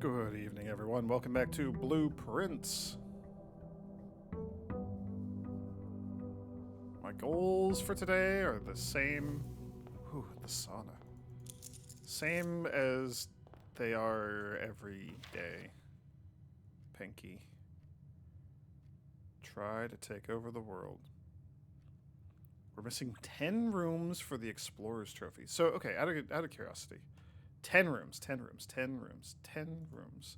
Good evening, everyone. Welcome back to Blueprints. My goals for today are the same. Ooh, the sauna. Same as they are every day. Pinky. Try to take over the world. We're missing 10 rooms for the Explorer's Trophy. So, okay, out of curiosity. 10 rooms, 10 rooms, 10 rooms, 10 rooms.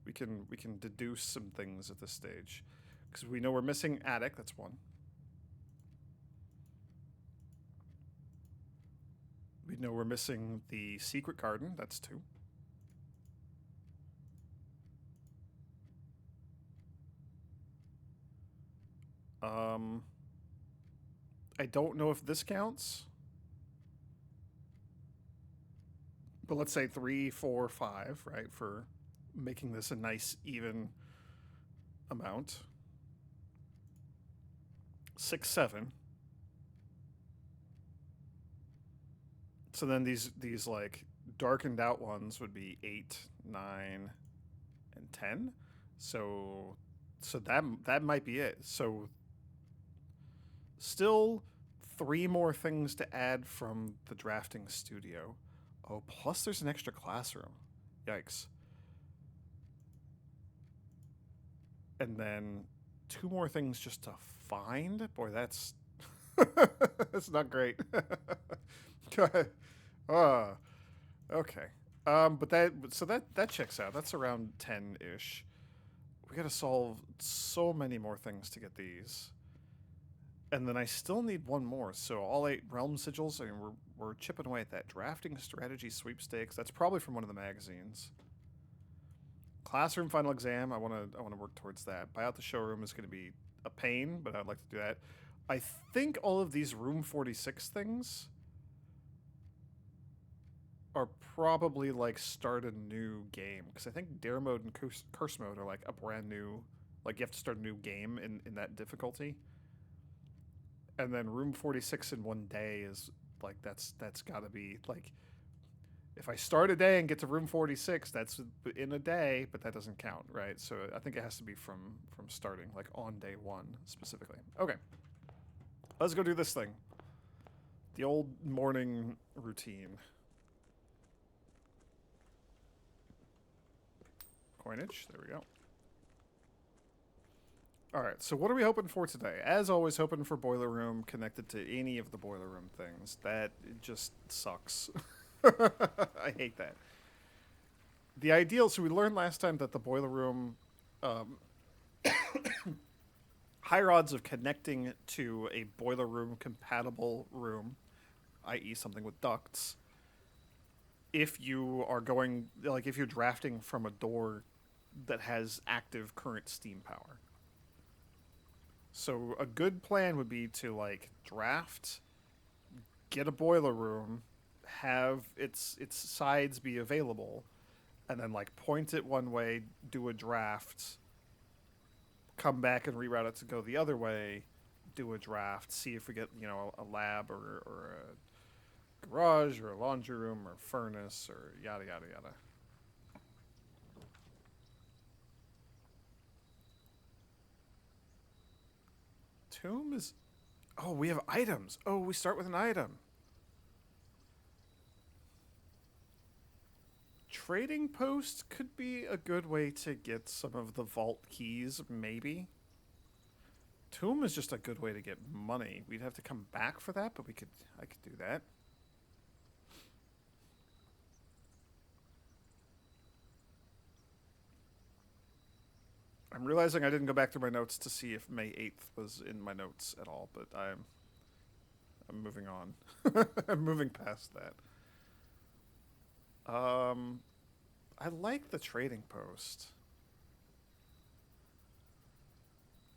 We can deduce some things at this stage. Because we know we're missing attic, that's one. We know we're missing the secret garden, that's two. I don't know if this counts. But let's say 3, 4, 5, right, for making this a nice even amount. 6, 7. So then these like darkened out ones would be 8, 9, and 10. So that might be it. So still 3 more things to add from the drafting studio. Oh, plus there's an extra classroom. Yikes. And then 2 more things just to find. Boy, that's that's not great. Go ahead. Okay. But that checks out. That's around 10-ish. We got to solve so many more things to get these. And then I still need one more. So all 8 realm sigils. I mean, we're chipping away at that. Drafting strategy sweepstakes. That's probably from one of the magazines. Classroom final exam. I want to work towards that. Buy out the showroom is going to be a pain, but I'd like to do that. I think all of these room 46 things are probably like start a new game, because I think dare mode and curse mode are like a brand new, like you have to start a new game in that difficulty. And then room 46 in one day is like that's got to be like, if I start a day and get to room 46, that's in a day, but that doesn't count, right? So I think it has to be from starting, like on day 1 specifically. Okay, let's go do this thing. The old morning routine. Coinage, there we go. Alright, so what are we hoping for today? As always, hoping for boiler room connected to any of the boiler room things. That just sucks. I hate that. The ideal, so we learned last time that the boiler room, higher odds of connecting to a boiler room compatible room, i.e. something with ducts, if you are going, like if you're drafting from a door that has active current steam power. So a good plan would be to like draft, get a boiler room, have its sides be available, and then like point it one way, do a draft, come back and reroute it to go the other way, do a draft, see if we get, a lab or a garage or a laundry room or furnace or yada yada yada. Tomb is... Oh, we have items. Oh, we start with an item. Trading post could be a good way to get some of the vault keys, maybe. Tomb is just a good way to get money. We'd have to come back for that, but I could do that. I'm realizing I didn't go back through my notes to see if May 8th was in my notes at all, but I'm moving on. I'm moving past that. I like the trading post.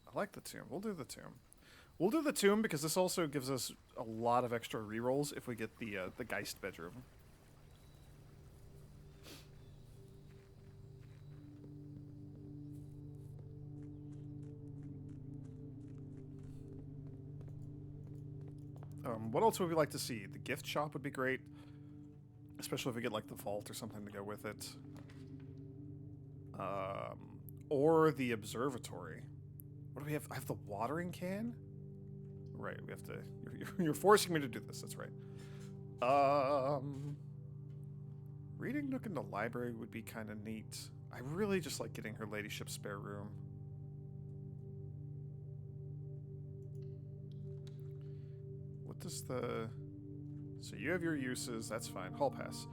I like the tomb. We'll do the tomb. We'll do the tomb because this also gives us a lot of extra rerolls if we get the Geist bedroom. What else would we like to see? The gift shop would be great, especially if we get like the vault or something to go with it. Or the observatory. What do we have? I have the watering can? Right, we have to... You're forcing me to do this, that's right. Reading Nook in the library would be kind of neat. I really just like getting her ladyship spare room. What does the... So you have your uses, that's fine. Hall pass.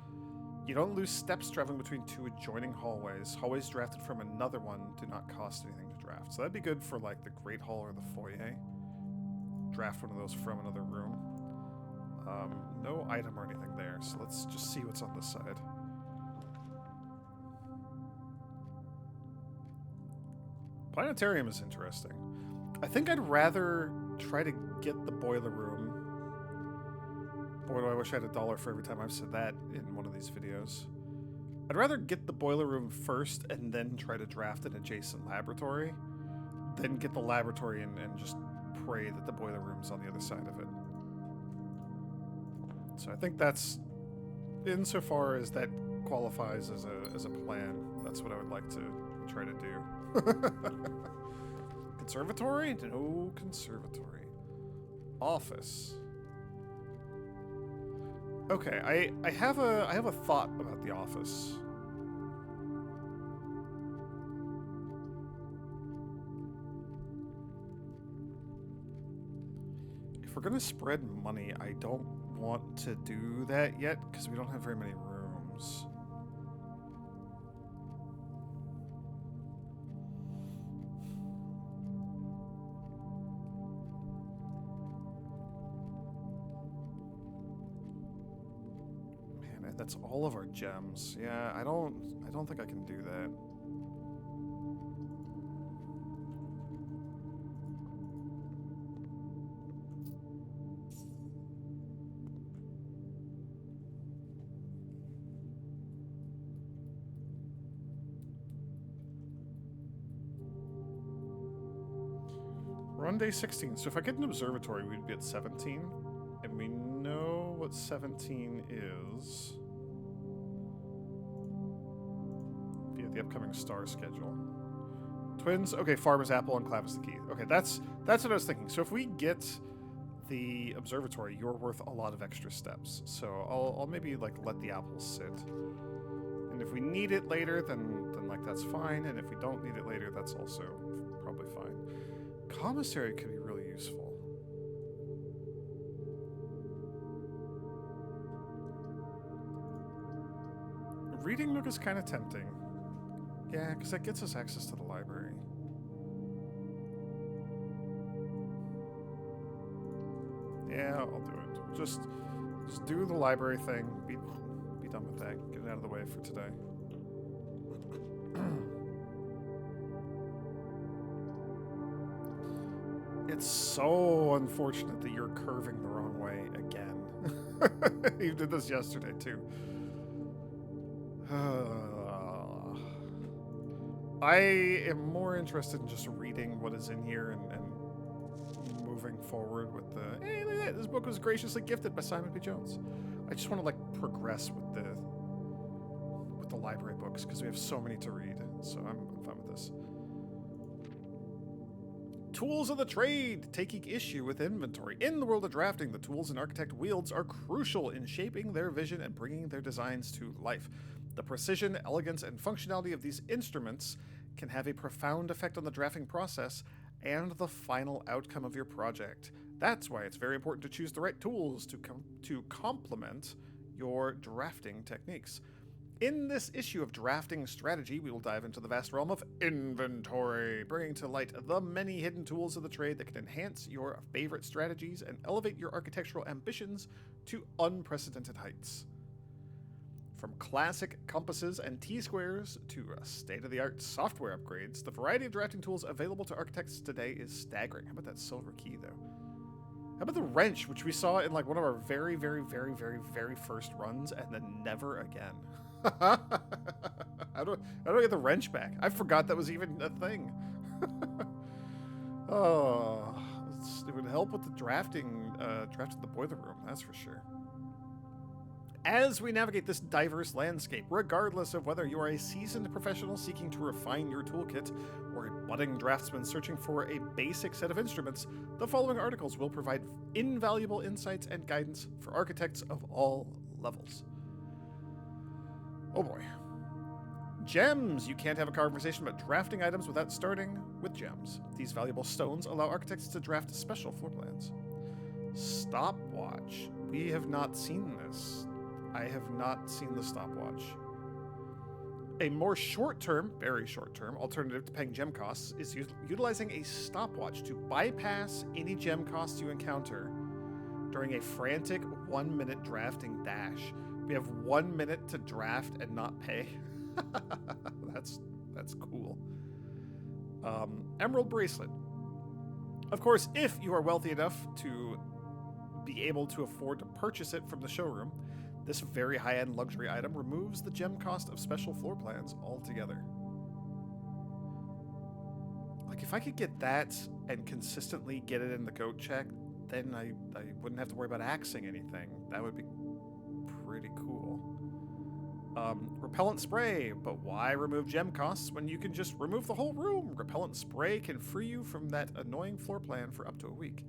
You don't lose steps traveling between two adjoining hallways. Hallways drafted from another one do not cost anything to draft. So that'd be good for like the Great Hall or the foyer. Draft one of those from another room. No item or anything there, so let's just see what's on this side. Planetarium is interesting. I think I'd rather try to get the boiler room. Boy, do I wish I had $1 for every time I've said that in one of these videos. I'd rather get the boiler room first and then try to draft an adjacent laboratory, than get the laboratory and just pray that the boiler room's on the other side of it. So I think that's, insofar as that qualifies as a plan, that's what I would like to try to do. Conservatory? No conservatory. Office. Okay, I have a thought about the office. If we're gonna spread money, I don't want to do that yet because we don't have very many rooms. Man, that's all of our gems. Yeah, I don't think I can do that. We're on day 16, so if I get an observatory, we'd be at 17. And we know what 17 is via the upcoming star schedule. Twins, okay, Farmer's Apple and Clavis the Key. Okay, that's what I was thinking. So if we get the observatory, you're worth a lot of extra steps. So I'll maybe like let the apples sit. And if we need it later, then like that's fine. And if we don't need it later, that's also probably fine. Commissary could be really useful. Reading Nook is kind of tempting. Yeah, because that gets us access to the library. Yeah, I'll do it. Just do the library thing. Be done with that. Get it out of the way for today. It's so unfortunate that you're curving the wrong way again. You did this yesterday, too. I am more interested in just reading what is in here and moving forward with the, hey, look at that, this book was graciously gifted by Simon P. Jones. I just want to, like, progress with the library books, because we have so many to read, so I'm fine with this. Tools of the trade, taking issue with inventory. In the world of drafting, the tools an architect wields are crucial in shaping their vision and bringing their designs to life. The precision, elegance, and functionality of these instruments can have a profound effect on the drafting process and the final outcome of your project. That's why it's very important to choose the right tools to complement your drafting techniques. In this issue of Drafting Strategy, we will dive into the vast realm of inventory, bringing to light the many hidden tools of the trade that can enhance your favorite strategies and elevate your architectural ambitions to unprecedented heights. From classic compasses and T-squares to state-of-the-art software upgrades, the variety of drafting tools available to architects today is staggering. How about that silver key, though? How about the wrench, which we saw in like one of our very, very, very, very, very first runs, and then never again? How do I get the wrench back? I forgot that was even a thing. Oh, it would help with the drafting the boiler room, that's for sure. As we navigate this diverse landscape, regardless of whether you are a seasoned professional seeking to refine your toolkit or a budding draftsman searching for a basic set of instruments, the following articles will provide invaluable insights and guidance for architects of all levels. Oh boy. Gems! You can't have a conversation about drafting items without starting with gems. These valuable stones allow architects to draft special floor plans. Stopwatch. We have not seen this. I have not seen the stopwatch. A more short-term, very short-term, alternative to paying gem costs is utilizing a stopwatch to bypass any gem costs you encounter during a frantic 1-minute drafting dash. We have 1 minute to draft and not pay. That's cool. Emerald bracelet. Of course, if you are wealthy enough to be able to afford to purchase it from the showroom, this very high-end luxury item removes the gem cost of special floor plans altogether. Like, if I could get that and consistently get it in the goat check, then I wouldn't have to worry about axing anything. That would be pretty cool. Repellent spray, but why remove gem costs when you can just remove the whole room? Repellent spray can free you from that annoying floor plan for up to a week.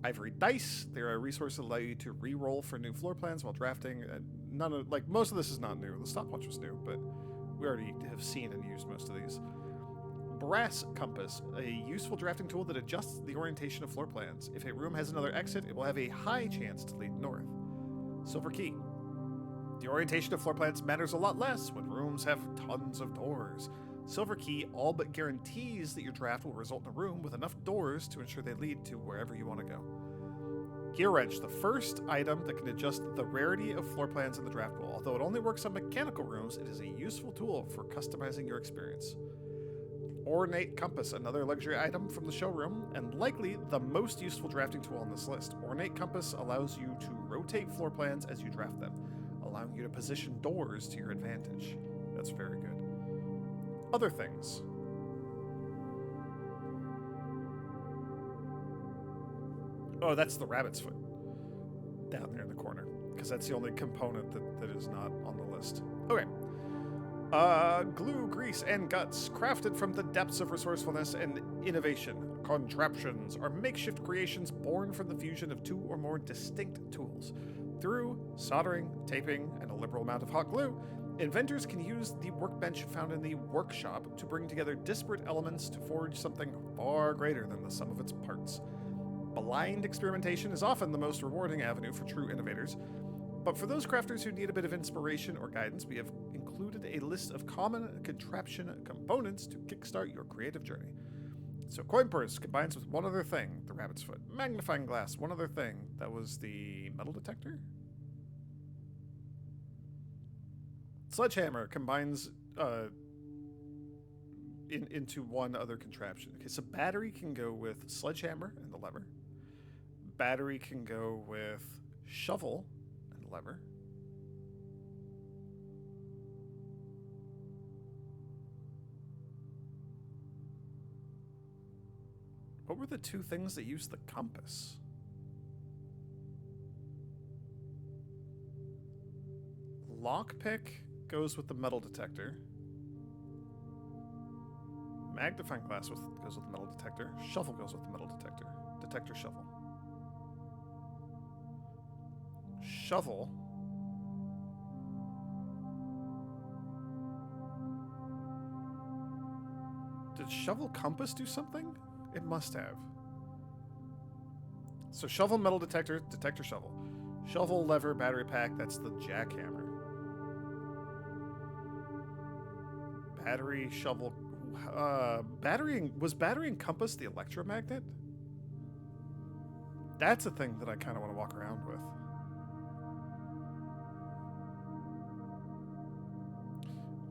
Ivory dice, they're a resource that allow you to re-roll for new floor plans while drafting. Most of this is not new. The stopwatch was new, but we already have seen and used most of these. Brass compass, a useful drafting tool that adjusts the orientation of floor plans. If a room has another exit, it will have a high chance to lead north. Silver key. The orientation of floor plans matters a lot less when rooms have tons of doors. Silver key all but guarantees that your draft will result in a room with enough doors to ensure they lead to wherever you want to go. Gear wrench, the first item that can adjust the rarity of floor plans in the draft pool. Although it only works on mechanical rooms, it is a useful tool for customizing your experience. Ornate compass, another luxury item from the showroom, and likely the most useful drafting tool on this list. Ornate compass allows you to rotate floor plans as you draft them, allowing you to position doors to your advantage. That's very good. Other things. Oh, that's the rabbit's foot down there in the corner, because that's the only component that is not on the list. Okay. Glue, grease, and guts, crafted from the depths of resourcefulness and innovation. Contraptions are makeshift creations born from the fusion of two or more distinct tools. Through soldering, taping, and a liberal amount of hot glue, inventors can use the workbench found in the workshop to bring together disparate elements to forge something far greater than the sum of its parts. Blind experimentation is often the most rewarding avenue for true innovators, but for those crafters who need a bit of inspiration or guidance, we have included a list of common contraption components to kickstart your creative journey. So coin purse combines with one other thing, the rabbit's foot. Magnifying glass, one other thing. That was the metal detector? Sledgehammer combines into one other contraption. Okay, so battery can go with sledgehammer and the lever. Battery can go with shovel and the lever. What were the two things that used the compass? Lockpick goes with the metal detector. Magnifying glass goes with the metal detector. Shovel goes with the metal detector. Detector shovel. Shovel. Did shovel compass do something? It must have. So shovel, metal detector, detector shovel. Shovel, lever, battery pack, that's the jackhammer. Battery, shovel, was battery and compass the electromagnet? That's a thing that I kind of want to walk around with.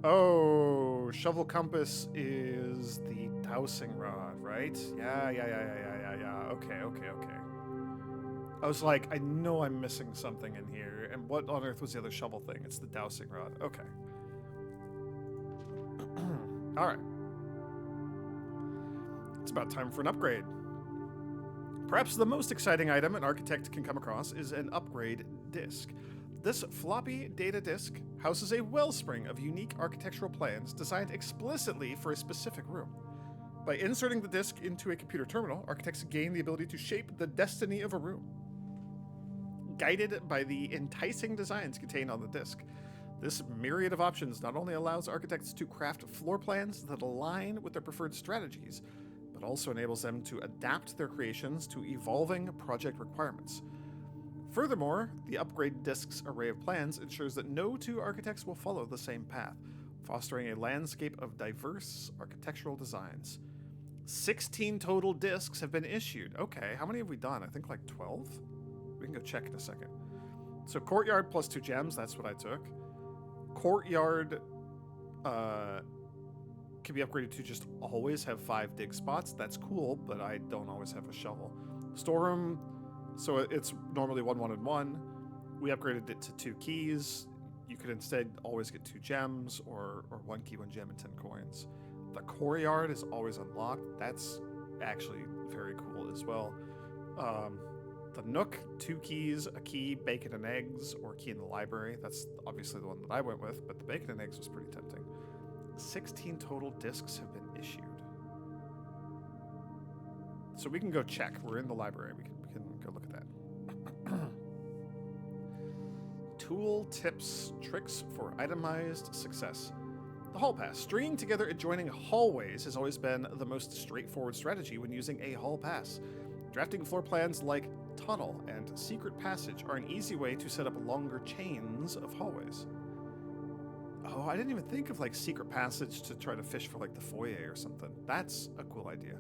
Oh, shovel compass is the dowsing rod, right? Yeah. Okay. I was like, I know I'm missing something in here. And what on earth was the other shovel thing? It's the dowsing rod. Okay. All right. It's about time for an upgrade. Perhaps the most exciting item an architect can come across is an upgrade disc. This floppy data disk houses a wellspring of unique architectural plans designed explicitly for a specific room. By inserting the disk into a computer terminal, architects gain the ability to shape the destiny of a room. Guided by the enticing designs contained on the disk, this myriad of options not only allows architects to craft floor plans that align with their preferred strategies, but also enables them to adapt their creations to evolving project requirements. Furthermore, the upgrade disk's array of plans ensures that no two architects will follow the same path, fostering a landscape of diverse architectural designs. 16 total discs have been issued. Okay, how many have we done? I think like 12? We can go check in a second. So Courtyard plus 2 gems, that's what I took. Courtyard can be upgraded to just always have 5 dig spots. That's cool, but I don't always have a shovel. Storeroom, so it's normally 1, 1, and 1. We upgraded it to 2 keys. You could instead always get 2 gems or 1 key, 1 gem, and 10 coins. The Courtyard is always unlocked. That's actually very cool as well. The Nook, 2 keys, a key, bacon and eggs, or a key in the library. That's obviously the one that I went with, but the bacon and eggs was pretty tempting. 16 total discs have been issued. So we can go check. We're in the library. We can go look at that. Tool tips, tricks for itemized success. The hall pass. Stringing together adjoining hallways has always been the most straightforward strategy when using a hall pass. Drafting floor plans like tunnel and secret passage are an easy way to set up longer chains of hallways. Oh, I didn't even think of like secret passage to try to fish for like the foyer or something. That's a cool idea.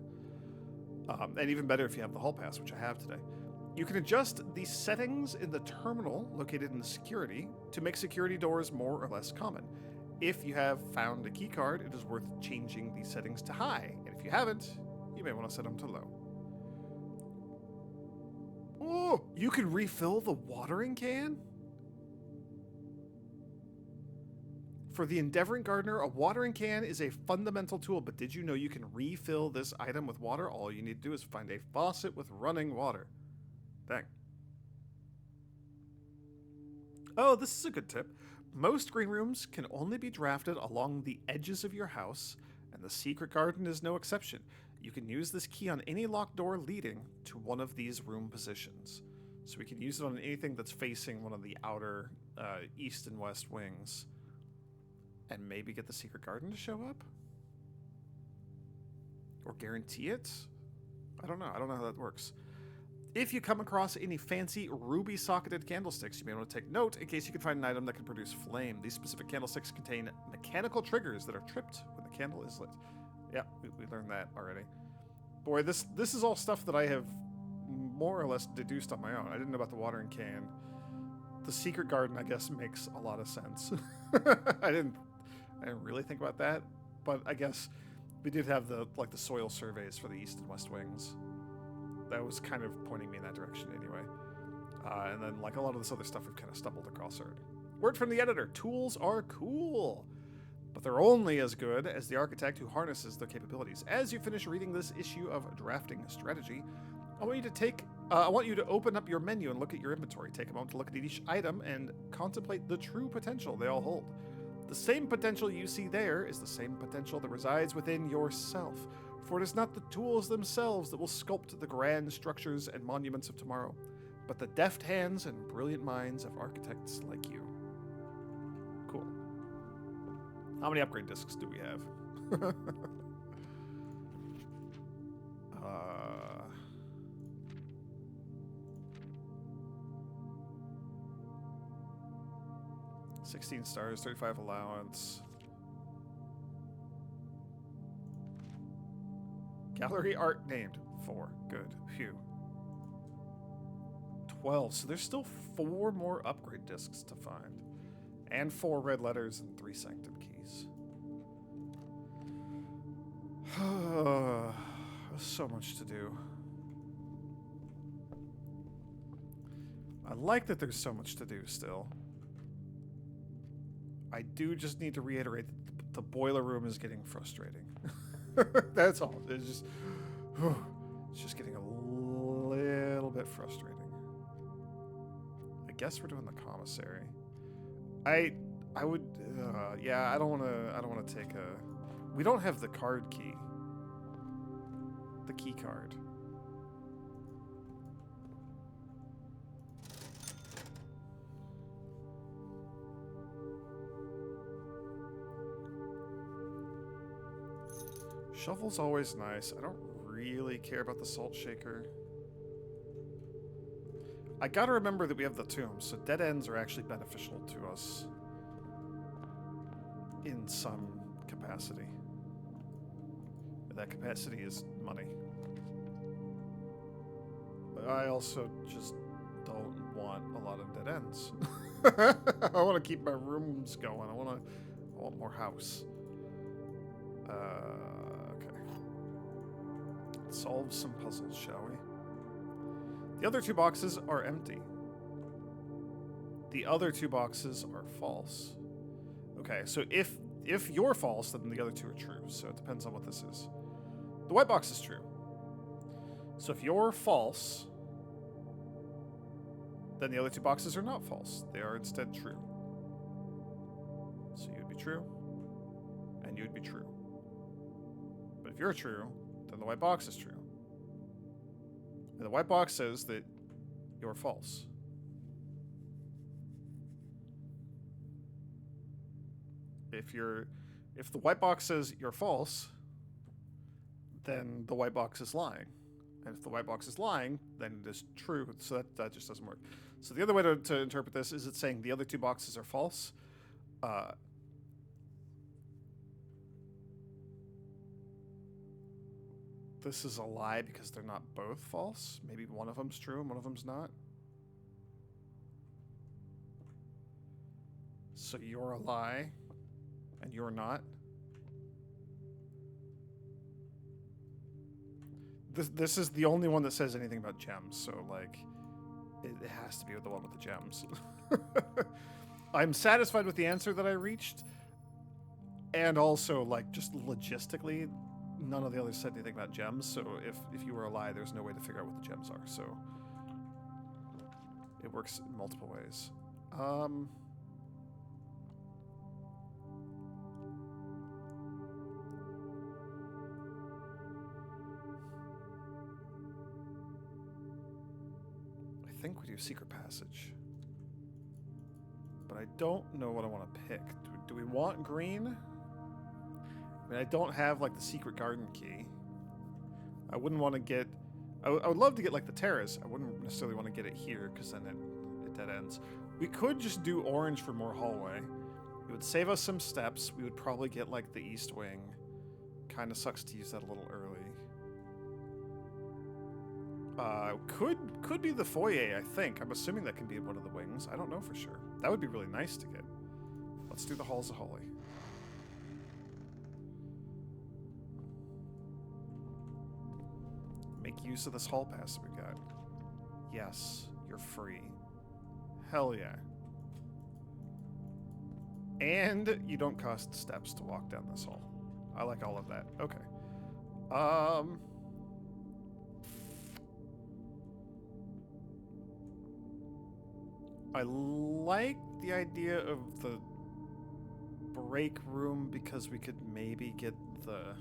And even better if you have the hall pass, which I have today. You can adjust the settings in the terminal located in the security to make security doors more or less common. If you have found a key card, it is worth changing the settings to high. And if you haven't, you may want to set them to low. Oh, you can refill the watering can? For the Endeavoring Gardener, a watering can is a fundamental tool, but did you know you can refill this item with water? All you need to do is find a faucet with running water. Dang. Oh, this is a good tip. Most green rooms can only be drafted along the edges of your house, and the Secret Garden is no exception. You can use this key on any locked door leading to one of these room positions. So we can use it on anything that's facing one of the outer east and west wings. And maybe get the Secret Garden to show up? Or guarantee it? I don't know. I don't know how that works. If you come across any fancy ruby-socketed candlesticks, you may want to take note in case you can find an item that can produce flame. These specific candlesticks contain mechanical triggers that are tripped when the candle is lit. Yeah, we learned that already. Boy, this is all stuff that I have more or less deduced on my own. I didn't know about the watering can. The Secret Garden, I guess, makes a lot of sense. I didn't really think about that, but I guess we did have the soil surveys for the east and west wings. That was kind of pointing me in that direction anyway. And then like a lot of this other stuff we've kind of stumbled across already. Word from the editor, tools are cool, but they're only as good as the architect who harnesses their capabilities. As you finish reading this issue of Drafting Strategy, I want you to open up your menu and look at your inventory. Take a moment to look at each item and contemplate the true potential they all hold. The same potential you see there is the same potential that resides within yourself, for it is not the tools themselves that will sculpt the grand structures and monuments of tomorrow, but the deft hands and brilliant minds of architects like you. Cool. How many upgrade discs do we have? 16 stars, 35 allowance. Gallery art named 4. Good. Phew. 12. So there's still 4 more upgrade discs to find. And 4 red letters and 3 sanctum keys. So much to do. I like that there's so much to do still. I do just need to reiterate that the boiler room is getting frustrating. That's all. It's just getting a little bit frustrating. I guess we're doing the commissary. I would, yeah, I don't want to take a... We don't have the card key. The key card. Shovel's always nice. I don't really care about the salt shaker. I gotta remember that we have the tomb, so dead ends are actually beneficial to us in some capacity. That capacity is money. But I also just don't want a lot of dead ends. I want to keep my rooms going. I want more house. Okay. Let's solve some puzzles, shall we? The other two boxes are empty. The other two boxes are false. Okay, so if you're false, then the other two are true. So it depends on what this is. The white box is true. So if you're false, then the other two boxes are not false. They are instead true. So you'd be true, and you'd be true. But if you're true, then the white box is true. And the white box says that you're false. If the white box says you're false, then the white box is lying. And if the white box is lying, then it is true. So that just doesn't work. So the other way to interpret this is it's saying the other two boxes are false. This is a lie because they're not both false. Maybe one of them's true and one of them's not. So you're a lie, and you're not. This is the only one that says anything about gems, so, like, it has to be the one with the gems. I'm satisfied with the answer that I reached, and also, like, just logistically, none of the others said anything about gems, so if you were a lie, there's no way to figure out what the gems are, so it works in multiple ways. I think we do secret passage, but I don't know what I want to pick. Do we want green? I mean, I don't have, like, the secret garden key. I wouldn't want to get... I would love to get, like, the terrace. I wouldn't necessarily want to get it here, because then it dead ends. We could just do orange for more hallway. It would save us some steps. We would probably get, like, the east wing. Kind of sucks to use that a little early. Could be the foyer, I think. I'm assuming that can be one of the wings. I don't know for sure. That would be really nice to get. Let's do the Halls of Holy. Make use of this hall pass that we got. Yes, you're free. Hell yeah. And you don't cost steps to walk down this hall. I like all of that. Okay. I like the idea of the break room because we could maybe get the...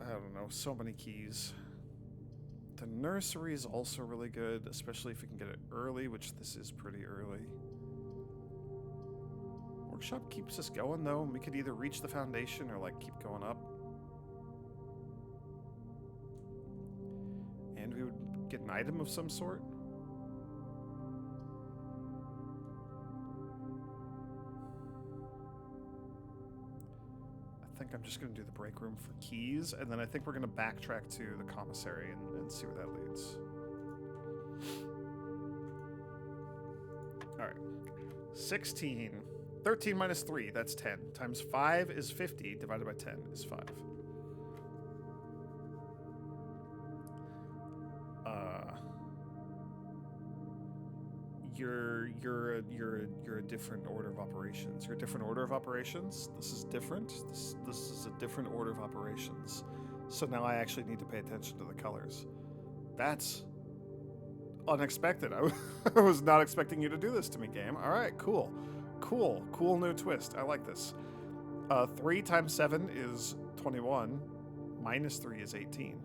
I don't know, so many keys. The nursery is also really good, especially if we can get it early, which this is pretty early. Workshop keeps us going, though, and we could either reach the foundation or, like, keep going up. And we would get an item of some sort. I think I'm just going to do the break room for keys, and then I think we're going to backtrack to the commissary and see where that leads. Alright. 16. 13 minus 3, that's 10. Times 5 is 50, divided by 10 is 5. You're a different order of operations. You're a different order of operations. This is different. This is a different order of operations. So now I actually need to pay attention to the colors. That's unexpected. I was not expecting you to do this to me, game. All right, cool. Cool new twist. I like this. 3 times 7 is 21. Minus 3 is 18.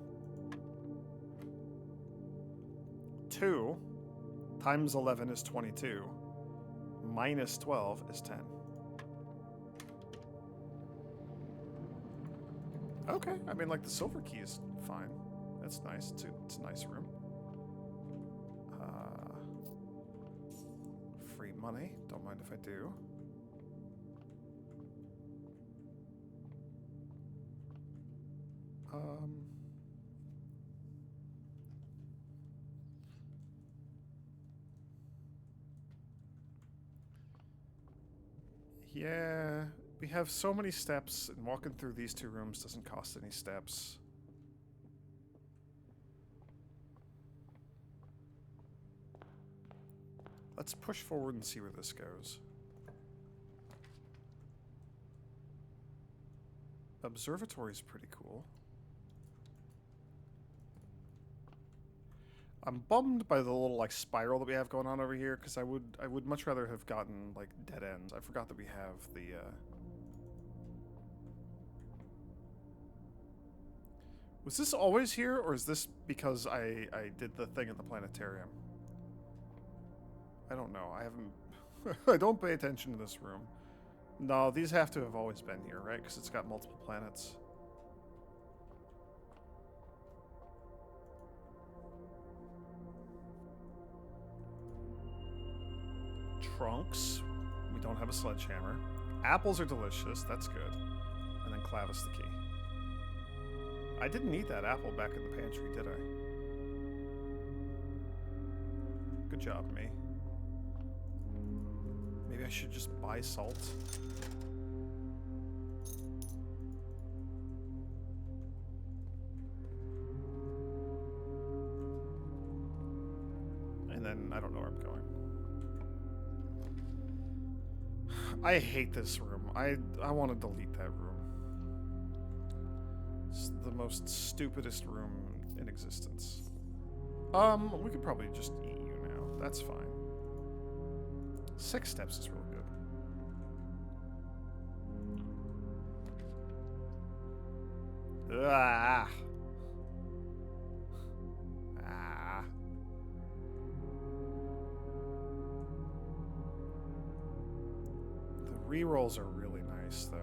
2 times 11 is 22. Minus 12 is 10. Okay, I mean, like, the silver key is fine. That's nice. It's a nice room. Free money. Don't mind if I do. Yeah, we have so many steps, and walking through these 2 rooms doesn't cost any steps. Let's push forward and see where this goes. Observatory's pretty cool. I'm bummed by the little, like, spiral that we have going on over here, because I would much rather have gotten, like, dead ends. I forgot that we have the, Was this always here, or is this because I did the thing at the planetarium? I don't know. I haven't... I don't pay attention to this room. No, these have to have always been here, right? Because it's got multiple planets. Trunks. We don't have a sledgehammer. Apples are delicious. That's good. And then Clavis the key. I didn't eat that apple back in the pantry, did I? Good job, me. Maybe I should just buy salt. And then I don't know where I'm going. I hate this room. I want to delete that room. It's the most stupidest room in existence. We could probably just eat you now. That's fine. 6 steps is really good. Ah. Ah. The rerolls are really nice, though.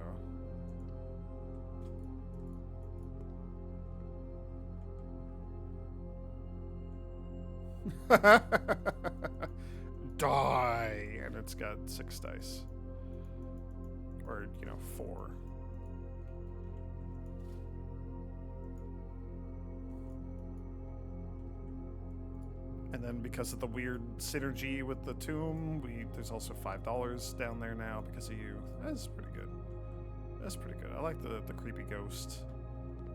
Die! And it's got 6 dice. Or, 4. And then because of the weird synergy with the tomb, there's also $5 down there now because of you. That's pretty good. That's pretty good. I like the creepy ghost.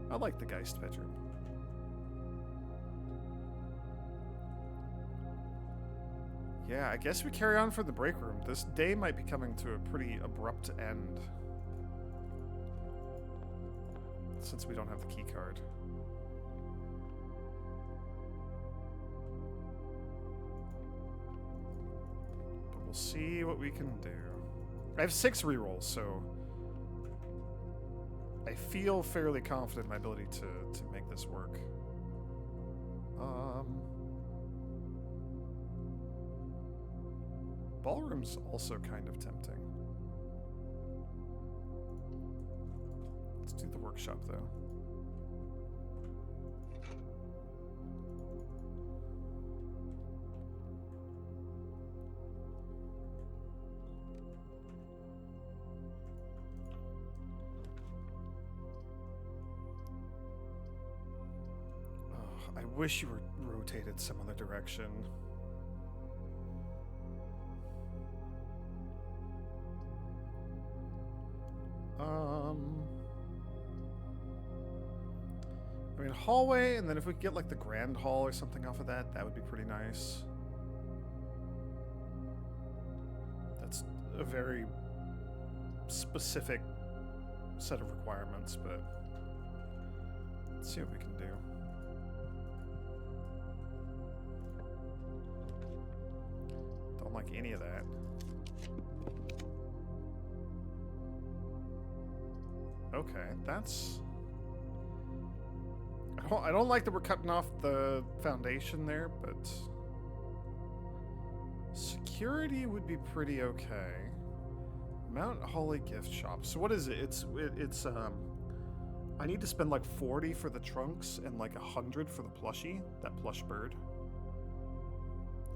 I like the Geist bedroom. Yeah, I guess we carry on from the break room. This day might be coming to a pretty abrupt end. Since we don't have the key card. But we'll see what we can do. I have 6 rerolls, so I feel fairly confident in my ability to make this work. Ballroom's also kind of tempting. Let's do the workshop, though. Oh, I wish you were rotated some other direction. I mean, hallway, and then if we could get, like, the grand hall or something off of that, that would be pretty nice. That's a very specific set of requirements, but let's see what we can do. like any of that. Okay, that's... I don't like that we're cutting off the foundation there, but... security would be pretty okay. Mount Holly gift shop. So what is it? It's I need to spend like 40 for the trunks and like 100 for the plushie, that plush bird.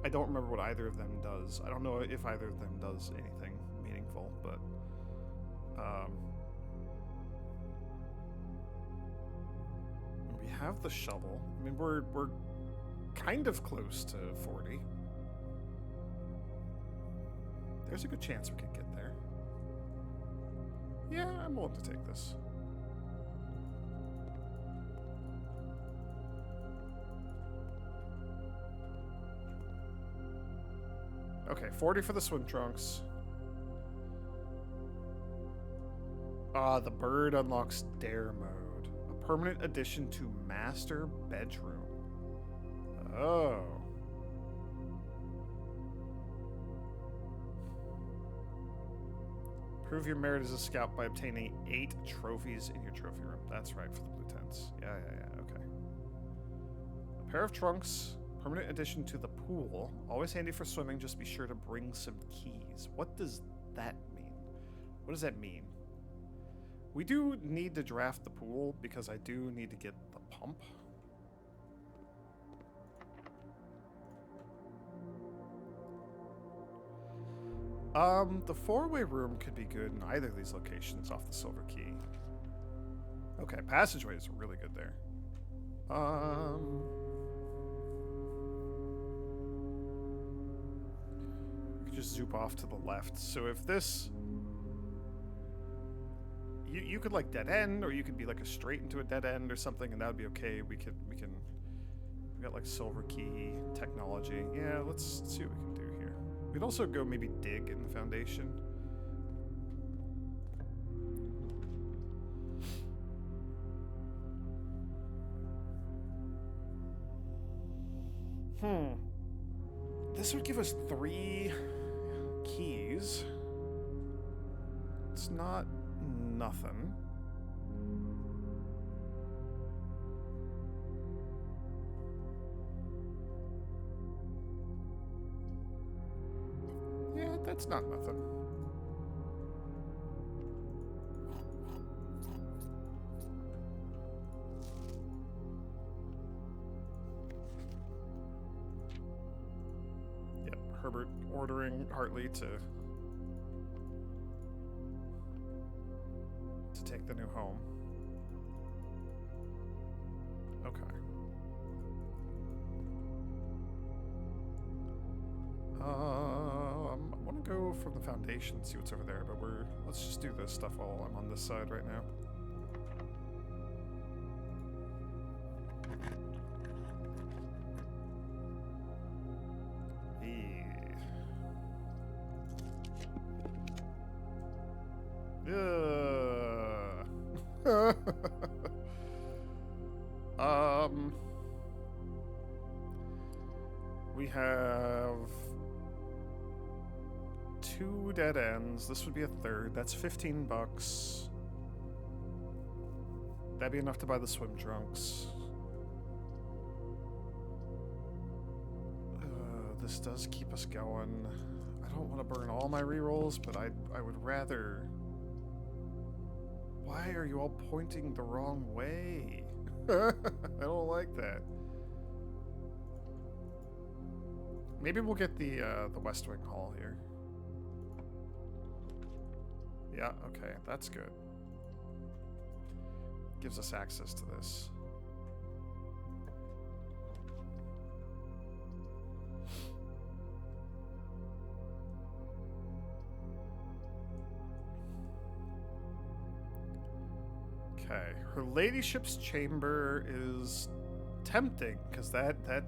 I don't remember what either of them does. I don't know if either of them does anything meaningful, but we have the shovel. I mean, we're kind of close to 40. There's a good chance we could get there. Yeah, I'm willing to take this. Okay, 40 for the swim trunks. The bird unlocks dare mode. A permanent addition to master bedroom. Oh. Prove your merit as a scout by obtaining 8 trophies in your trophy room. That's right, for the blue tents. Yeah, okay. A pair of trunks. Permanent addition to the pool. Always handy for swimming, just be sure to bring some keys. What does that mean? What does that mean? We do need to draft the pool because I do need to get the pump. The 4-way room could be good in either of these locations off the Silver Key. Okay, passageway is really good there. Just zoop off to the left. So if this, you could like dead end, or you could be like a straight into a dead end or something, and that would be okay. We got like Silver Key technology. Yeah, let's see what we can do here. We'd also go maybe dig in the foundation. This would give us 3 keys. It's not nothing. Yeah, that's not nothing. Yep, Herbert ordering Hartley to take the new home. Okay. I want to go from the foundation and see what's over there, but let's just do this stuff while I'm on this side right now. We have 2 dead ends. This would be a 3rd. That's $15. That'd be enough to buy the swim trunks. This does keep us going. I don't want to burn all my rerolls, but I would rather... Why are you all pointing the wrong way? I don't like that. Maybe we'll get the West Wing Hall here. Yeah, okay, that's good. Gives us access to this. Okay, her ladyship's chamber is tempting because that that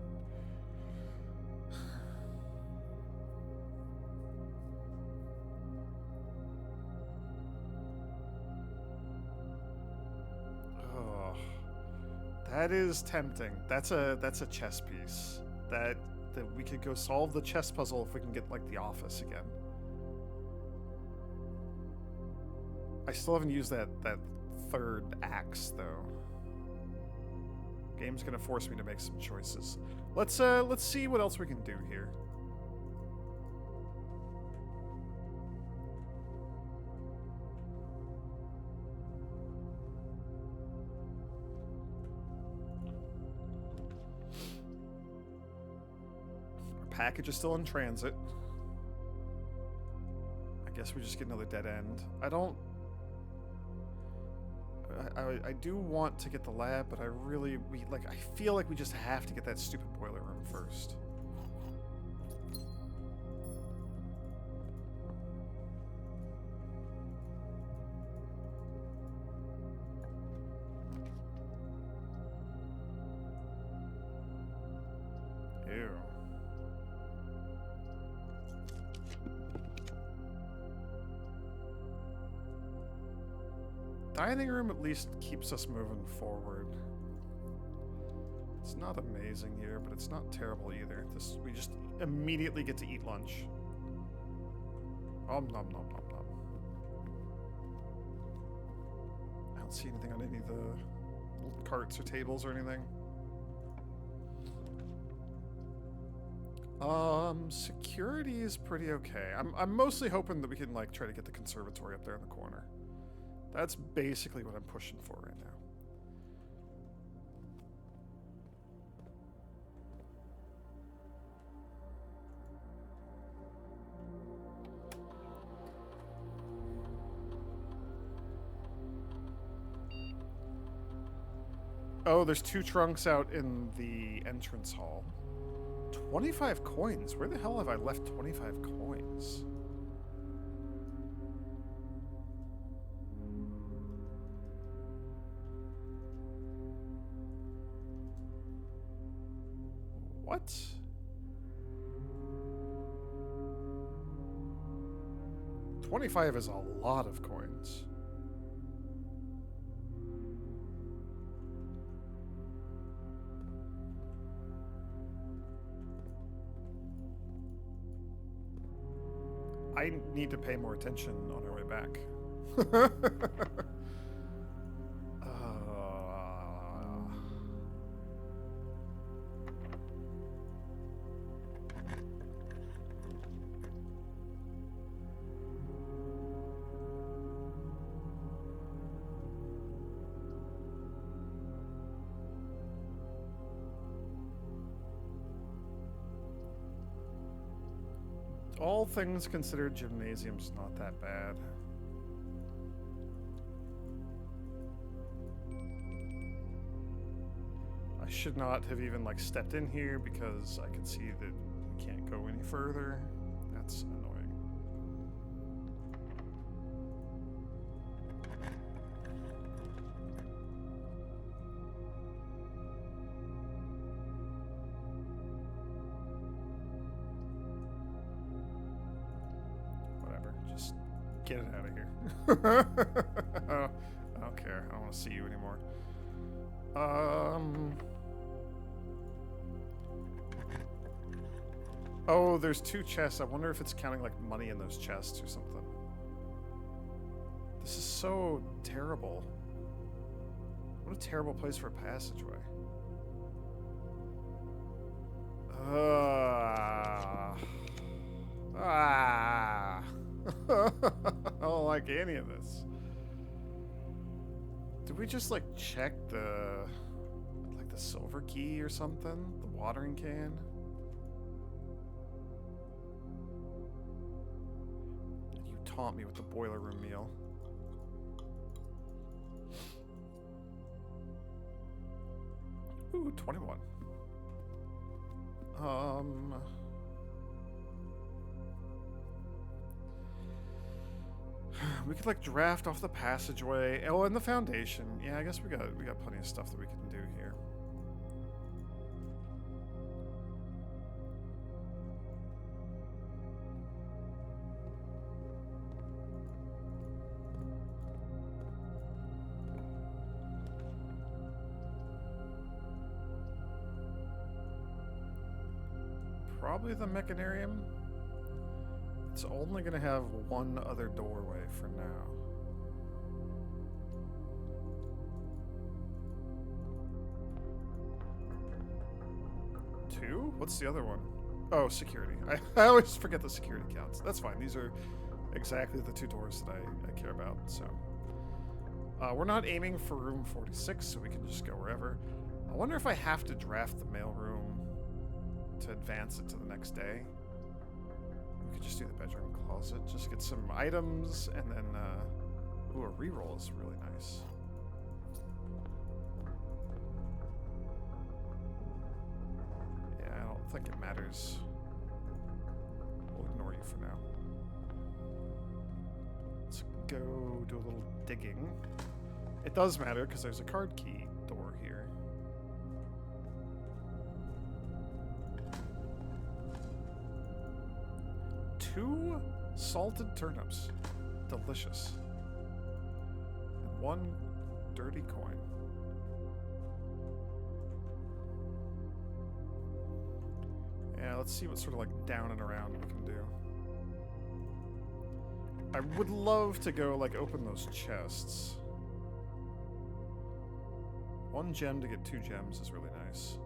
is tempting. That's a chess piece. that we could go solve the chess puzzle if we can get, like, the office again. I still haven't used that third axe, though. Game's gonna force me to make some choices. Let's see what else we can do here. Package is still in transit. I guess we just get another dead end. I do want to get the lab, but I feel like we just have to get that stupid boiler room first. Ew. Dining room at least keeps us moving forward. It's not amazing here, but it's not terrible either. We just immediately get to eat lunch. Nom nom nom nom nom. I don't see anything on any of the little carts or tables or anything. Security is pretty okay. I'm mostly hoping that we can, like, try to get the conservatory up there in the corner. That's basically what I'm pushing for right now. Oh, there's 2 trunks out in the entrance hall. 25 coins? Where the hell have I left 25 coins? What? $25 is a lot of coins. I need to pay more attention on our way back. All things considered, gymnasium's not that bad. I should not have even, like, stepped in here because I can see that we can't go any further. That's annoying. Get it out of here. I don't care. I don't want to see you anymore. Oh, there's 2 chests. I wonder if it's counting, like, money in those chests or something. This is so terrible. What a terrible place for a passageway. I don't like any of this. Did we just, like, check the silver key or something? The watering can? You taunt me with the boiler room meal. Ooh, 21. We could, like, draft off the passageway. Oh, and the foundation. Yeah, I guess we got plenty of stuff that we can do here. probably the Mechanarium. It's only going to have one other doorway for now. Two? What's the other one? Oh, security. I always forget the security counts. That's fine. These are exactly the 2 doors that I care about, so. We're not aiming for room 46, so we can just go wherever. I wonder if I have to draft the mailroom to advance it to the next day. We could just do the bedroom closet. Just get some items, and then, ooh, a reroll is really nice. Yeah, I don't think it matters. We'll ignore you for now. Let's go do a little digging. It does matter, because there's a card key door here. Two salted turnips. Delicious. And 1 dirty coin. Yeah, let's see what sort of like down and around we can do. I would love to go like open those chests. 1 gem to get 2 gems is really nice.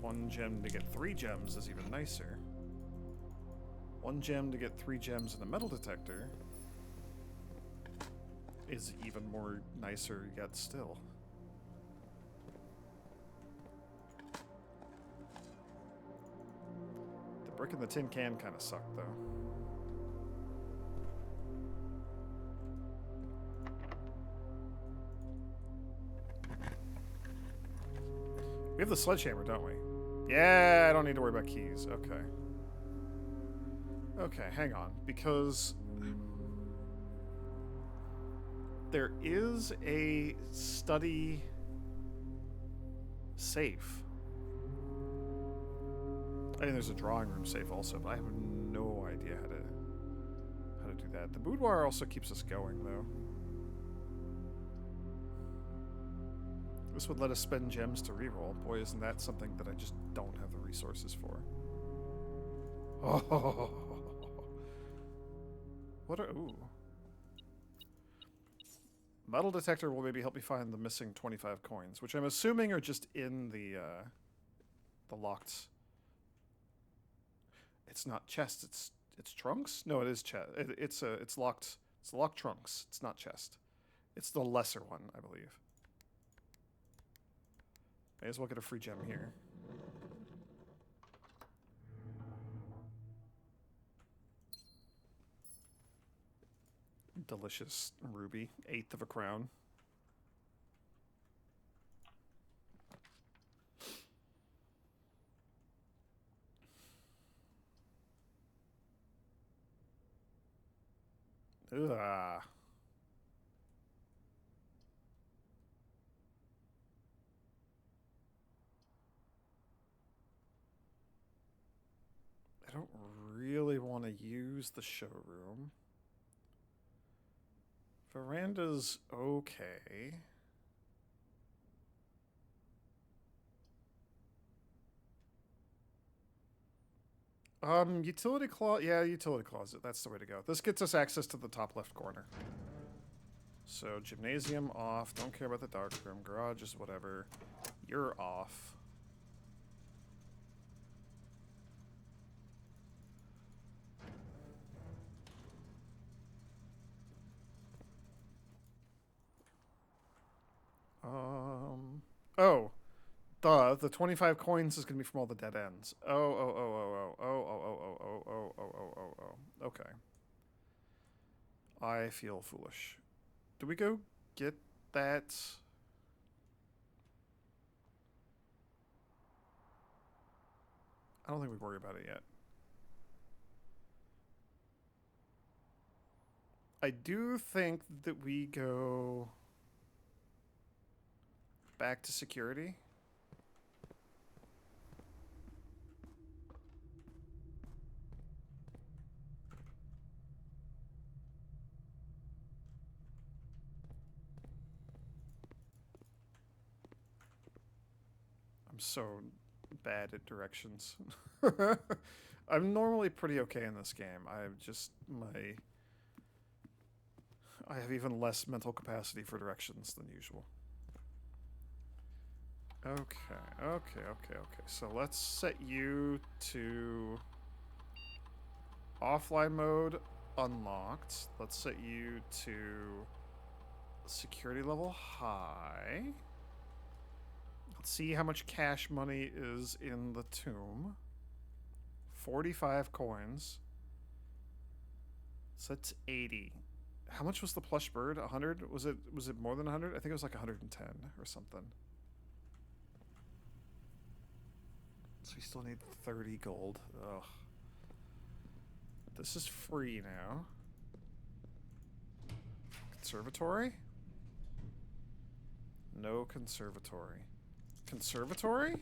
One gem to get 3 gems is even nicer. 1 gem to get 3 gems in a metal detector is even more nicer yet still. The brick in the tin can kind of sucked though. We have the sledgehammer, don't we? Yeah, I don't need to worry about keys. Okay. Okay, hang on. Because there is a study safe. I mean, there's a drawing room safe also, but I have no idea how to do that. The boudoir also keeps us going, though. This would let us spend gems to reroll. Boy, isn't that something that I just don't have the resources for. Oh. What are... Ooh. Metal detector will maybe help me find the missing 25 coins, which I'm assuming are just in the locked... It's not chest, it's trunks? No, it is chest. It's locked. It's locked trunks. It's not chest. It's the lesser one, I believe. May as well get a free gem here. Delicious ruby. 1/8 of a crown. Ugh. I don't really want to use the showroom. Veranda's okay. Utility closet. Yeah, utility closet. That's the way to go. This gets us access to the top left corner. So, gymnasium off. Don't care about the dark room. Garage is whatever. You're off. Oh. Duh, the 25 coins is going to be from all the dead ends. Okay. I feel foolish. Do we go get that? I don't think we worry about it yet. I do think that we go back to security. so bad at directions. I'm normally pretty okay in this game. I have even less mental capacity for directions than usual. Okay. So let's set you to offline mode unlocked. Let's set you to security level high. Let's see how much cash money is in the tomb. 45 coins. So that's 80. How much was the plush bird? 100? Was it more than 100? I think it was like 110 or something. So we still need 30 gold. Ugh. This is free now. Conservatory? No conservatory. Conservatory?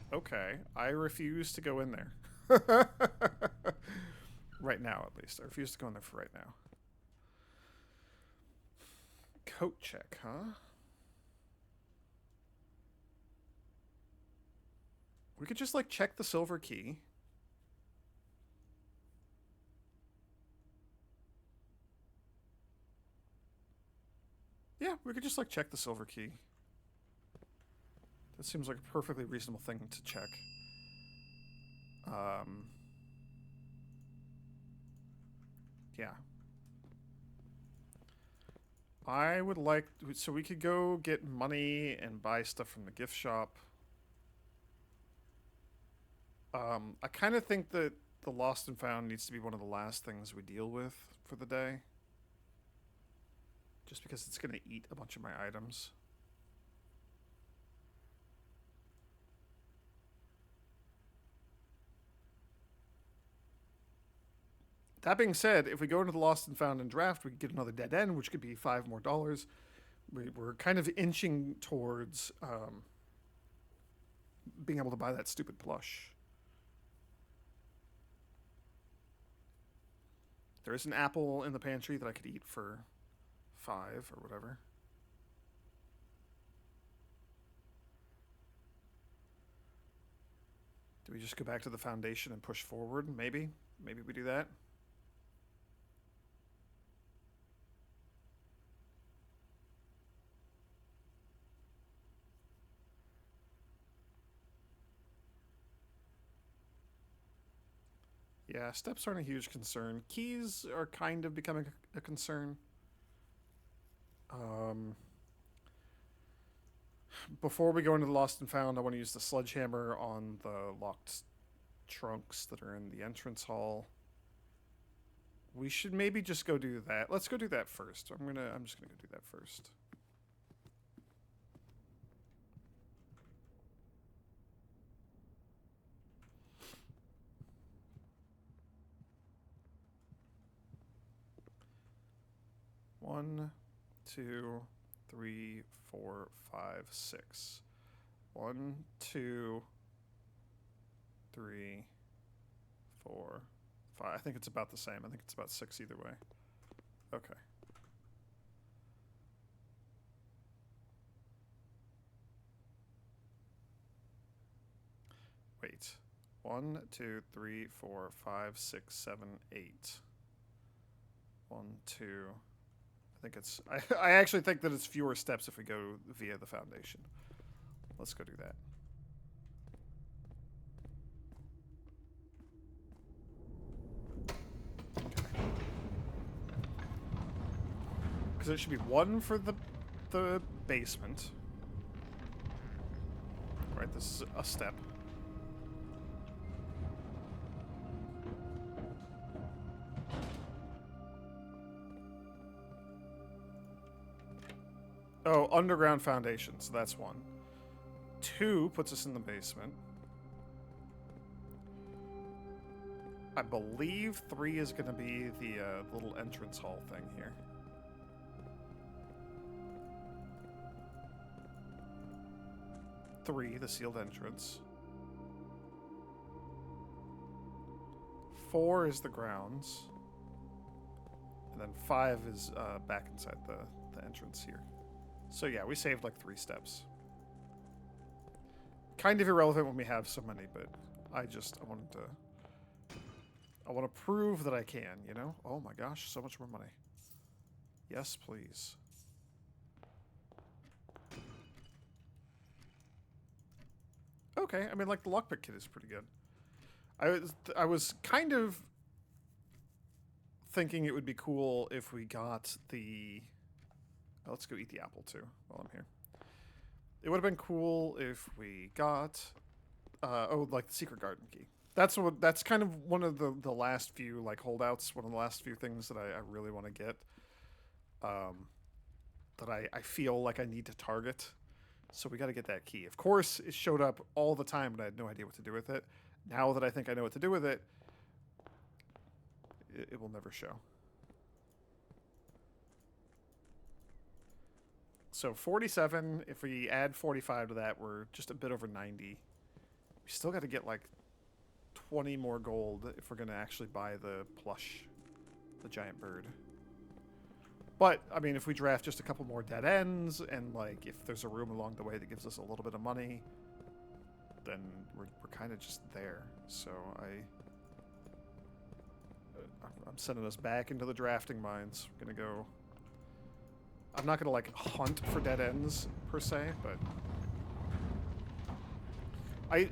Okay. I refuse to go in there. Right now, at least. I refuse to go in there for right now. Coat check, huh? We could just, like, check the silver key. Yeah, we could just, like, check the silver key. That seems like a perfectly reasonable thing to check. Yeah. I would like... So we could go get money and buy stuff from the gift shop. I kind of think that the Lost and Found needs to be one of the last things we deal with for the day. Just because it's going to eat a bunch of my items. That being said, if we go into the Lost and Found and draft, we could get another dead end, which could be $5 more. We're kind of inching towards being able to buy that stupid plush. There is an apple in the pantry that I could eat for 5 or whatever. Do we just go back to the foundation and push forward? Maybe. Maybe we do that. Yeah, steps aren't a huge concern. Keys are kind of becoming a concern. Before we go into the Lost and Found, I want to use the sledgehammer on the locked trunks that are in the entrance hall. We should maybe just go do that. Let's go do that first. I'm just gonna go do that first. One, 2, 3, 4, 5, 6. 1, 2, 3, 4, 5. I think it's about the same. I think it's about 6 either way. Okay. Wait. 1, 2, 3, 4, 5, 6, 7, 8. 1, 2. I think it's... I actually think that it's fewer steps if we go via the foundation. Let's go do that. Because there should be 1 for the basement. Right, this is a step. Oh, underground foundation, so that's 1. 2 puts us in the basement. I believe 3 is going to be the little entrance hall thing here. 3, the sealed entrance. 4 is the grounds. And then 5 is back inside the entrance here. So yeah, we saved like 3 steps. Kind of irrelevant when we have so many, but I want to prove that I can, you know? Oh my gosh, so much more money. Yes, please. Okay, I mean, like, the lockpick kit is pretty good. I was kind of thinking it would be cool if we got the... Oh, let's go eat the apple, too, while I'm here. It would have been cool if we got... like, the secret garden key. That's kind of one of the last few, like, holdouts, one of the last few things that I really want to get. That I feel like I need to target. So we got to get that key. Of course, it showed up all the time, but I had no idea what to do with it. Now that I think I know what to do with it, it will never show. So 47, if we add 45 to that, we're just a bit over 90. We still got to get like 20 more gold if we're going to actually buy the plush, the giant bird. But, I mean, if we draft just a couple more dead ends, and, like, if there's a room along the way that gives us a little bit of money, then we're kind of just there. So I'm sending us back into the drafting mines. We're going to go... I'm not going to, like, hunt for dead ends, per se, but... I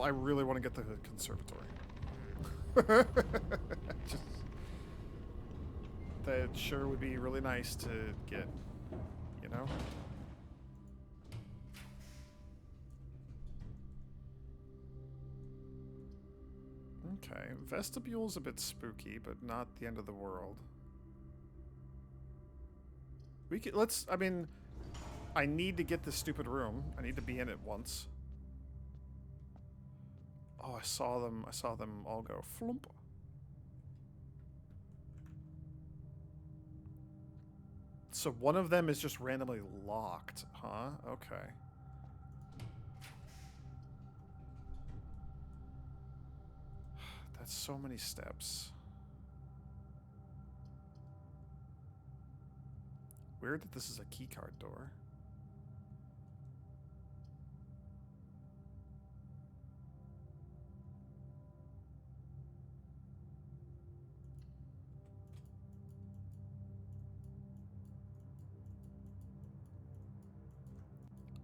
really want to get the conservatory. Just... That sure would be really nice to get, you know? Okay, vestibule's a bit spooky, but not the end of the world. We could, I mean, I need to get this stupid room. I need to be in it once. Oh, I saw them all go flump. So one of them is just randomly locked, huh? Okay. That's so many steps. Weird that this is a keycard door.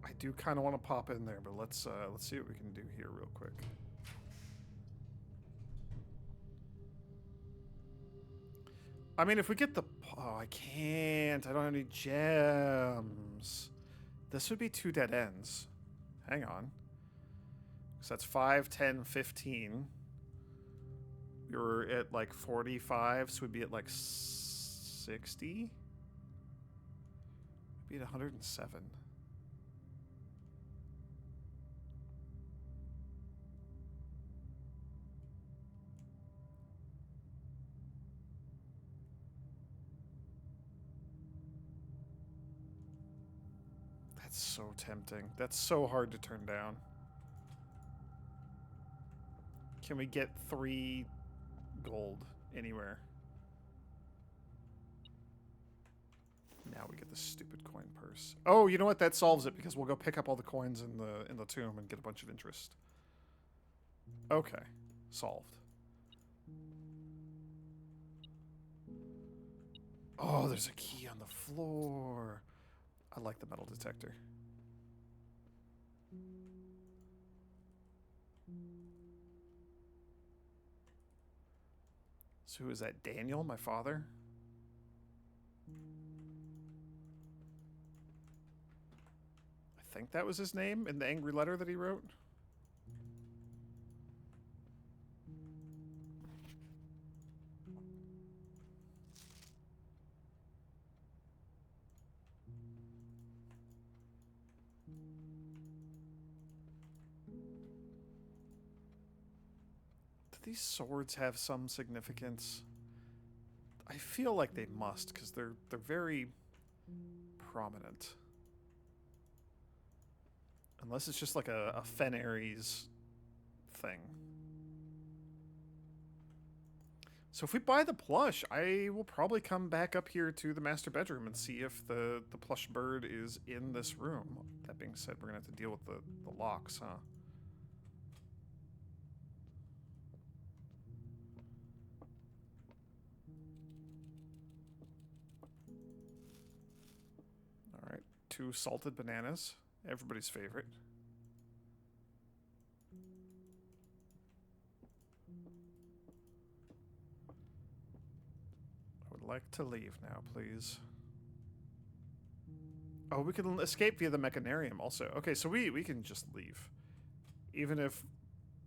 I do kind of want to pop in there, but let's see what we can do here real quick. I mean, if we get the... Oh, I can't. I don't have any gems. This would be 2 dead ends. Hang on. So that's 5, 10, 15. We were at like 45, so we'd be at like 60? We'd be at 107. That's so tempting. That's so hard to turn down. Can we get 3 gold anywhere? Now we get the stupid coin purse. Oh, you know what? That solves it because we'll go pick up all the coins in the tomb and get a bunch of interest. Okay, solved. Oh, there's a key on the floor. I like the metal detector. So who is that? Daniel, my father? I think that was his name in the angry letter that he wrote. These swords have some significance. I feel like they must, because they're very prominent. Unless it's just like a Fen Ares thing. So if we buy the plush, I will probably come back up here to the master bedroom and see if the plush bird is in this room. That being said, we're going to have to deal with the locks, huh? Alright, 2 salted bananas. Everybody's favorite. I would like to leave now, please. Oh, we can escape via the mechanarium also. Okay, so we can just leave. Even if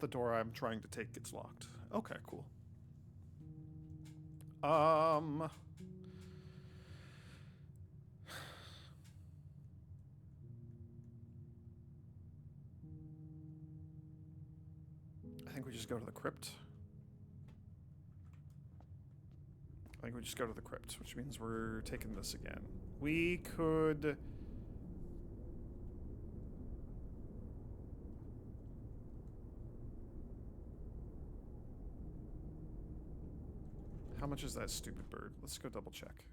the door I'm trying to take gets locked. Okay, cool. I think we just go to the crypt. I think we just go to the crypt, which means we're taking this again. We could... How much is that stupid bird? Let's go double check.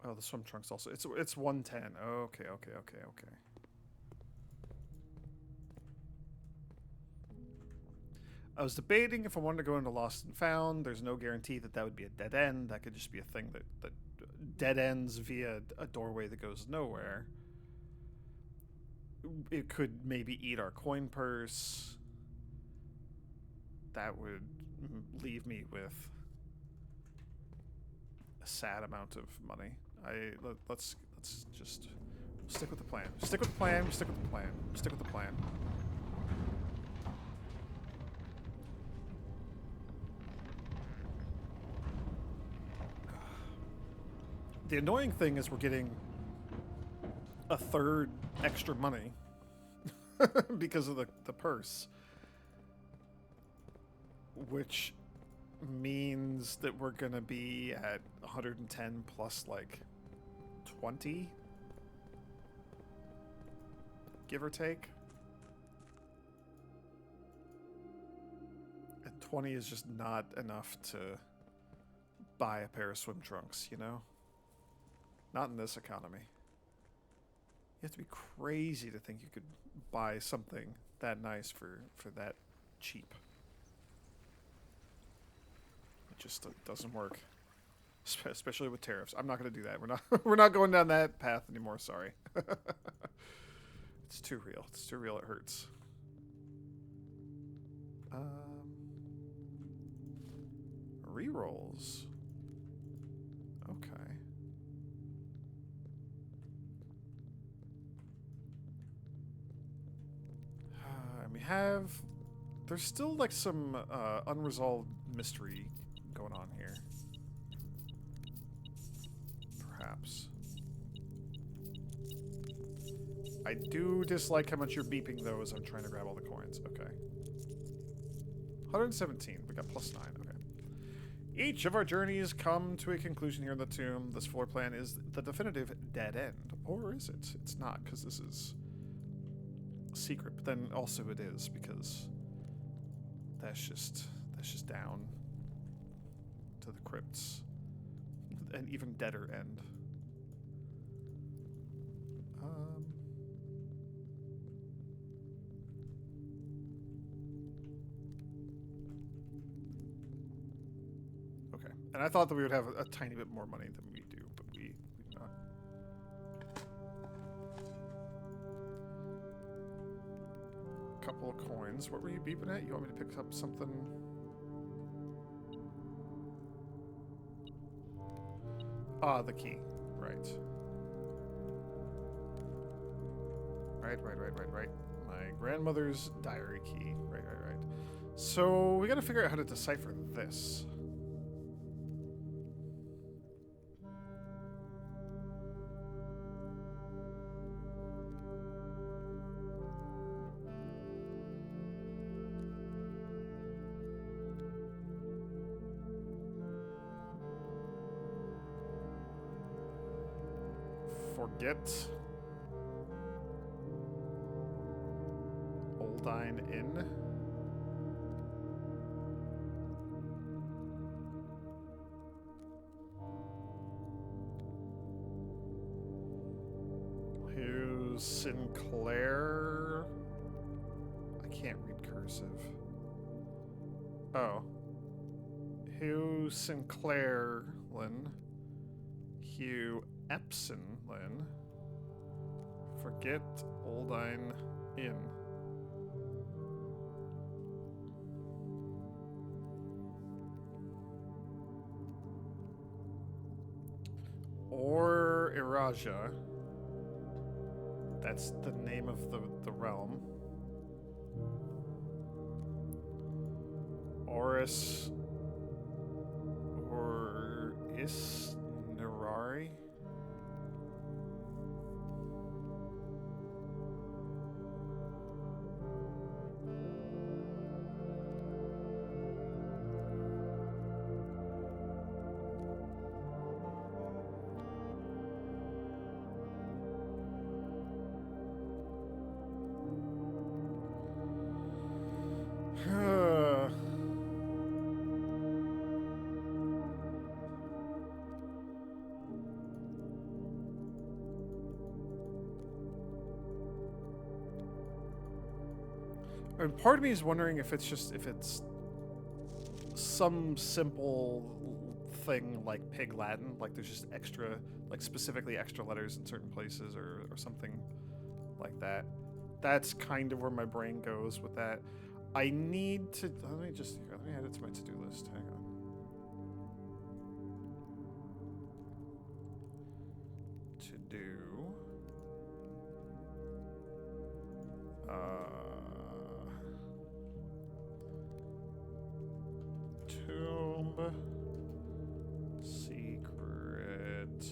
Oh, the swim trunks also. It's 110. Okay. I was debating if I wanted to go into Lost and Found. There's no guarantee that that would be a dead end. That could just be a thing that dead ends via a doorway that goes nowhere. It could maybe eat our coin purse. That would leave me with a sad amount of money. Let's just stick with the plan. Stick with the plan. Stick with the plan. Stick with the plan. The annoying thing is we're getting a third extra money because of the purse, which means that we're gonna be at 110 plus like 20, give or take. And 20 is just not enough to buy a pair of swim trunks, you know? Not in this economy. You have to be crazy to think you could buy something that nice for that cheap. It just doesn't work, especially with tariffs. I'm not going to do that. We're not going down that path anymore. Sorry. It's too real. It's too real. It hurts. Rerolls. Okay. We have... There's still, like, some unresolved mystery going on here. Perhaps. I do dislike how much you're beeping, though, as I'm trying to grab all the coins. Okay. 117. We got +9. Okay. Each of our journeys come to a conclusion here in the tomb. This floor plan is the definitive dead end. Or is it? It's not, because this is secret, but then also it is, because that's just down to the crypts. An even deader end. Okay, and I thought that we would have a tiny bit more money than we do, but we do not. Couple of coins. What were you beeping at? You want me to pick up something? Ah, the key. Right. Right. My grandmother's diary key. Right. So, we gotta figure out how to decipher this. Forget Oldine Inn. Who's Sinclair? I can't read cursive. Oh. Hugh Sinclairlin. Hugh Epsonlin. Forget Oldine Inn. Or Iraja. That's the name of the realm. Oris or Isnarari. And part of me is wondering if it's some simple thing like Pig Latin, like there's just extra, like specifically extra letters in certain places or something like that. That's kind of where my brain goes with that. I need to, let me add it to my to-do list. Hang on. To do. Tomb. Secret.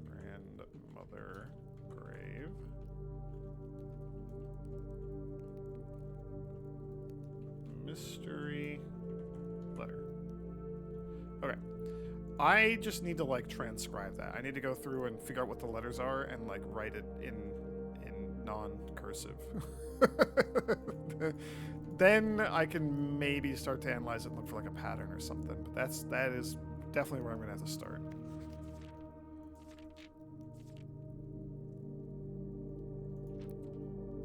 Grandmother grave. Mystery letter. Okay. I just need to like transcribe that. I need to go through and figure out what the letters are and like write it in non-cursive. Then I can maybe start to analyze it and look for like a pattern or something. But that is definitely where I'm gonna have to start.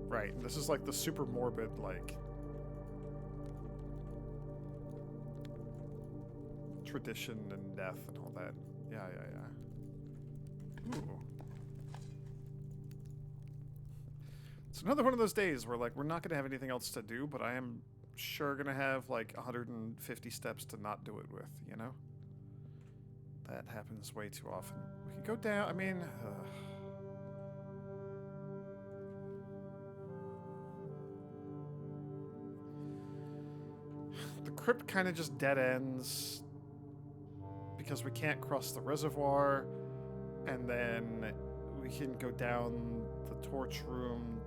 Right. This is like the super morbid like tradition and death and all that. Yeah. Ooh. It's another one of those days where like we're not gonna have anything else to do, but I am sure gonna have like 150 steps to not do it with, you know? That happens way too often. We could go down, I mean... The crypt kind of just dead ends because we can't cross the reservoir, and then we can go down the torch room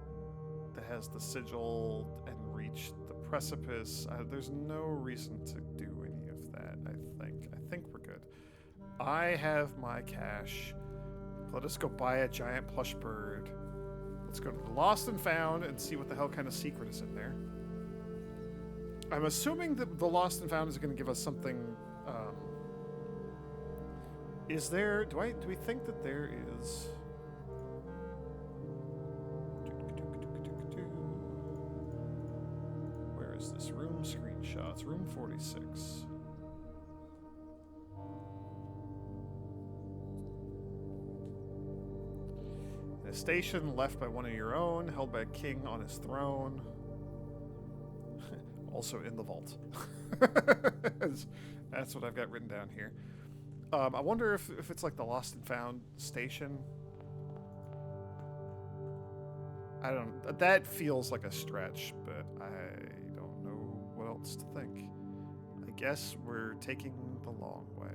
that has the sigil and reach the precipice. There's no reason to do any of that, I think we're good. I have my cash. Let us go buy a giant plush bird. Let's go to the Lost and Found and see what the hell kind of secret is in there. I'm assuming that the Lost and Found is going to give us something. Is there? Do we think that there is? Where is this room? Screenshots. Room 46. A station left by one of your own, held by a king on his throne. Also in the vault. That's what I've got written down here. I wonder if it's like the Lost and Found station. I don't... That feels like a stretch, but I don't know what else to think. I guess we're taking the long way.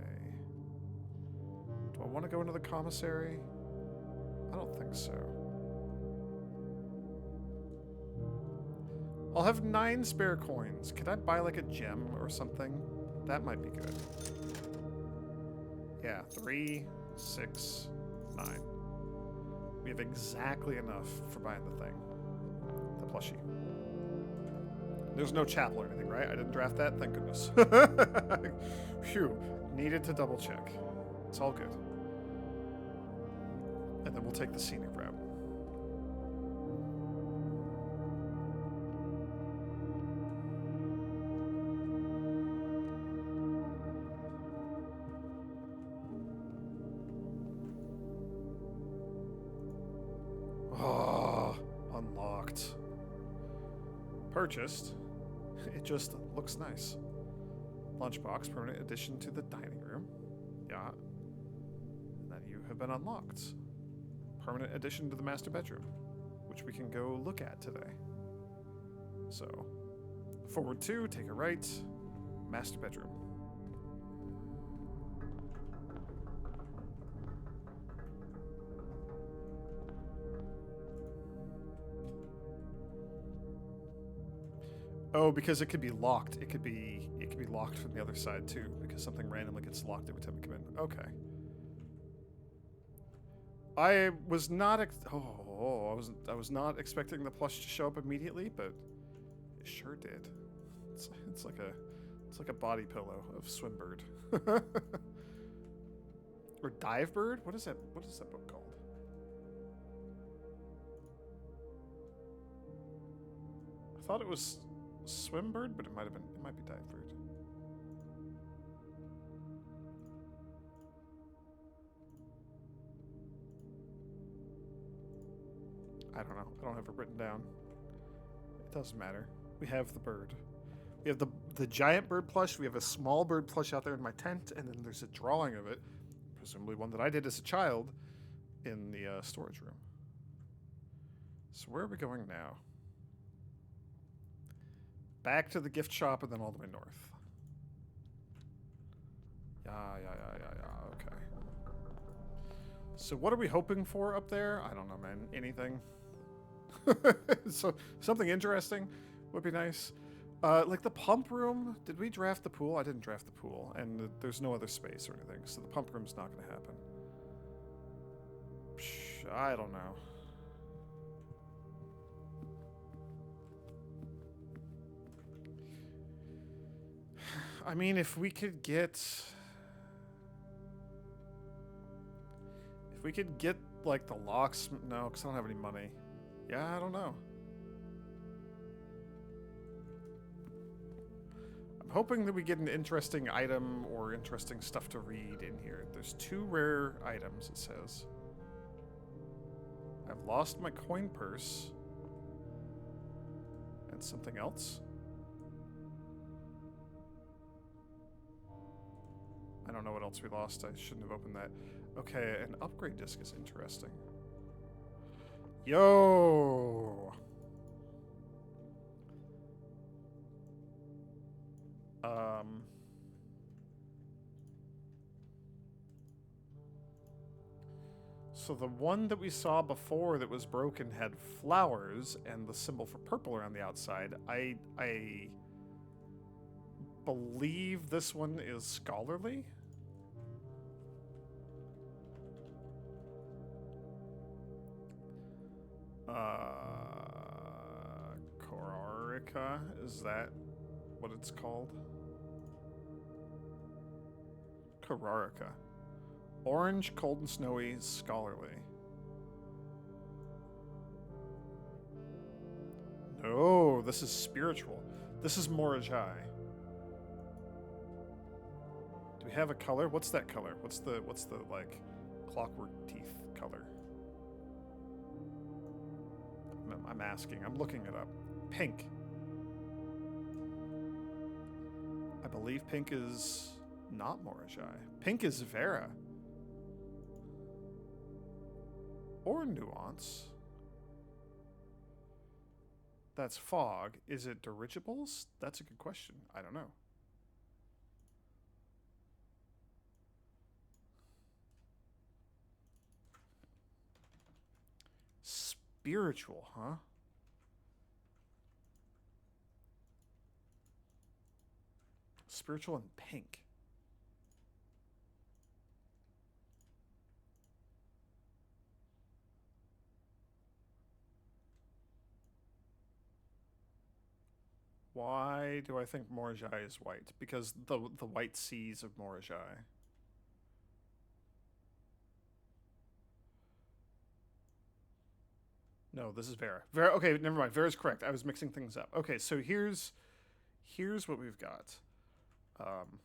Do I want to go into the commissary? I don't think so. I'll have 9 spare coins. Could I buy like a gem or something? That might be good. Yeah, 3, 6, 9. We have exactly enough for buying the thing. The plushie. There's no chapel or anything, right? I didn't draft that? Thank goodness. Phew. Needed to double check. It's all good. And then we'll take the scenic route. Oh, unlocked. Purchased. It just looks nice. Lunchbox, permanent addition to the dining room. Yeah. And then you have been unlocked. Permanent addition to the master bedroom, which we can go look at today. So, forward 2, take a right, master bedroom. Oh, because it could be locked. It could be locked from the other side too, because something randomly gets locked every time we come in. Okay. I was not I was not expecting the plush to show up immediately, but it sure did. It's like a body pillow of Swimbird. Or Divebird? What is that book called? I thought it was Swimbird, but it might be Divebird. I don't know. I don't have it written down. It doesn't matter. We have the bird. We have the giant bird plush. We have a small bird plush out there in my tent, and then there's a drawing of it, presumably one that I did as a child, in the storage room. So where are we going now? Back to the gift shop and then all the way north. Yeah, okay. So what are we hoping for up there? I don't know, man. Anything? So something interesting would be nice. Like the pump room. Did we draft the pool? I didn't draft the pool, and there's no other space or anything, so the pump room's not going to happen. Psh, I don't know. I mean, if we could get like the locks. No, because I don't have any money. Yeah, I don't know. I'm hoping that we get an interesting item or interesting stuff to read in here. There's 2 rare items, it says. I've lost my coin purse. And something else. I don't know what else we lost. I shouldn't have opened that. Okay, an upgrade disc is interesting. Yo! So the one that we saw before that was broken had flowers and the symbol for purple around the outside. I believe this one is scholarly. Korarica, is that what it's called? Korarica. Orange, cold and snowy, scholarly. No, this is spiritual. This is Morajai. Do we have a color? What's that color? What's the like clockwork teeth color? I'm asking. I'm looking it up. Pink. I believe pink is not Morajai. Pink is Vera. Or Nuance. That's fog. Is it dirigibles? That's a good question. I don't know. Spiritual, huh? Spiritual and pink. Why do I think Morajai is white? Because the white seas of Morajai. No, this is Vera. Vera. Okay, never mind. Vera's correct. I was mixing things up. Okay, so here's what we've got. Um,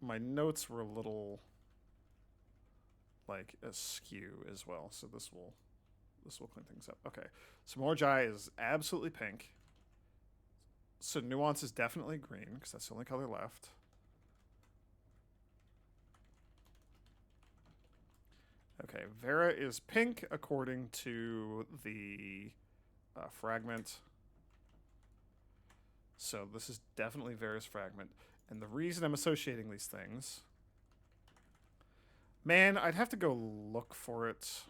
my notes were a little like askew as well, so this will clean things up. Okay, so Morajai is absolutely pink. So Nuance is definitely green because that's the only color left. Okay, Vera is pink according to the fragment. So this is definitely Vera's fragment. And the reason I'm associating these things... Man, I'd have to go look for it.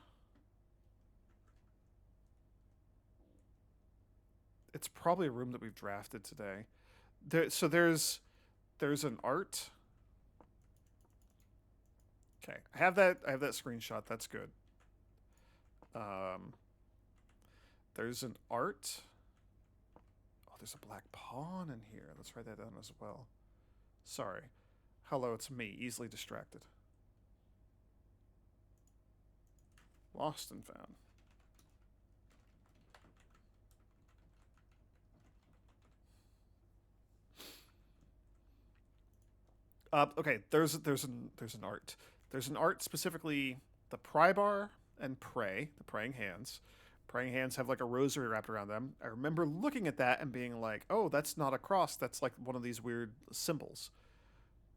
It's probably a room that we've drafted today. So there's an art. Okay, I have that screenshot. That's good. There's an art. Oh, there's a black pawn in here. Let's write that down as well. Sorry. Hello, it's me, easily distracted. Lost and found. Okay, there's an art. There's an art specifically the pry bar and pray, the praying hands. Praying hands have like a rosary wrapped around them. I remember looking at that and being like, "Oh, that's not a cross. That's like one of these weird symbols."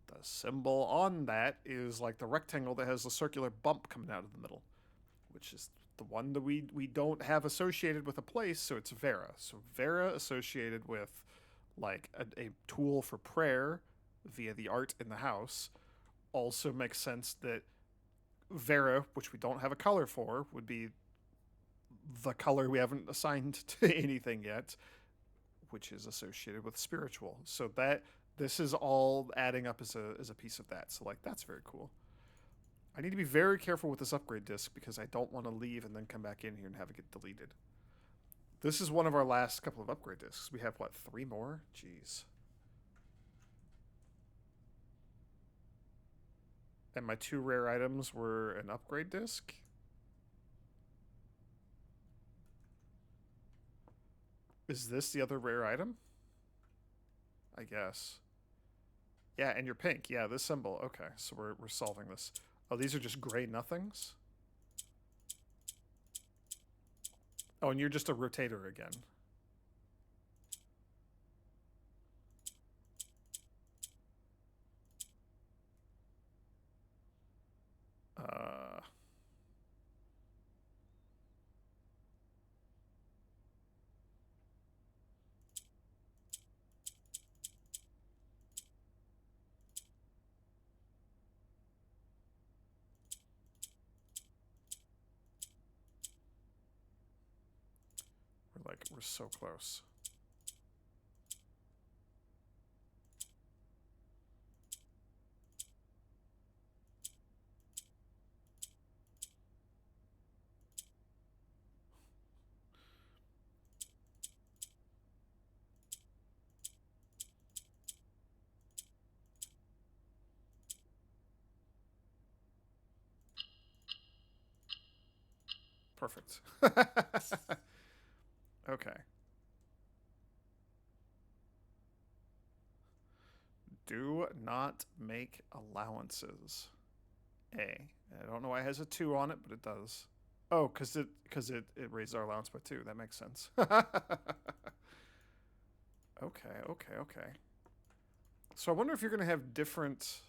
The symbol on that is like the rectangle that has the circular bump coming out of the middle, which is the one that we don't have associated with a place, so it's Vera. So Vera associated with like a tool for prayer via the art in the house also makes sense that Vera, which we don't have a color for, would be the color we haven't assigned to anything yet, which is associated with spiritual. So that this is all adding up as a piece of that. So like that's very cool. I need to be very careful with this upgrade disc because I don't want to leave and then come back in here and have it get deleted. This is one of our last couple of upgrade discs. We have, what, 3 more? Jeez. And my 2 rare items were an upgrade disc. Is this the other rare item? I guess. Yeah, and you're pink. Yeah, this symbol. Okay, so we're solving this. Oh, these are just gray nothings? Oh, and you're just a rotator again. Uh... we're so close. Perfect. Okay. Do not make allowances. A. I don't know why it has a 2 on it, but it does. Oh, because it raised our allowance by 2. That makes sense. Okay. So I wonder if you're going to have different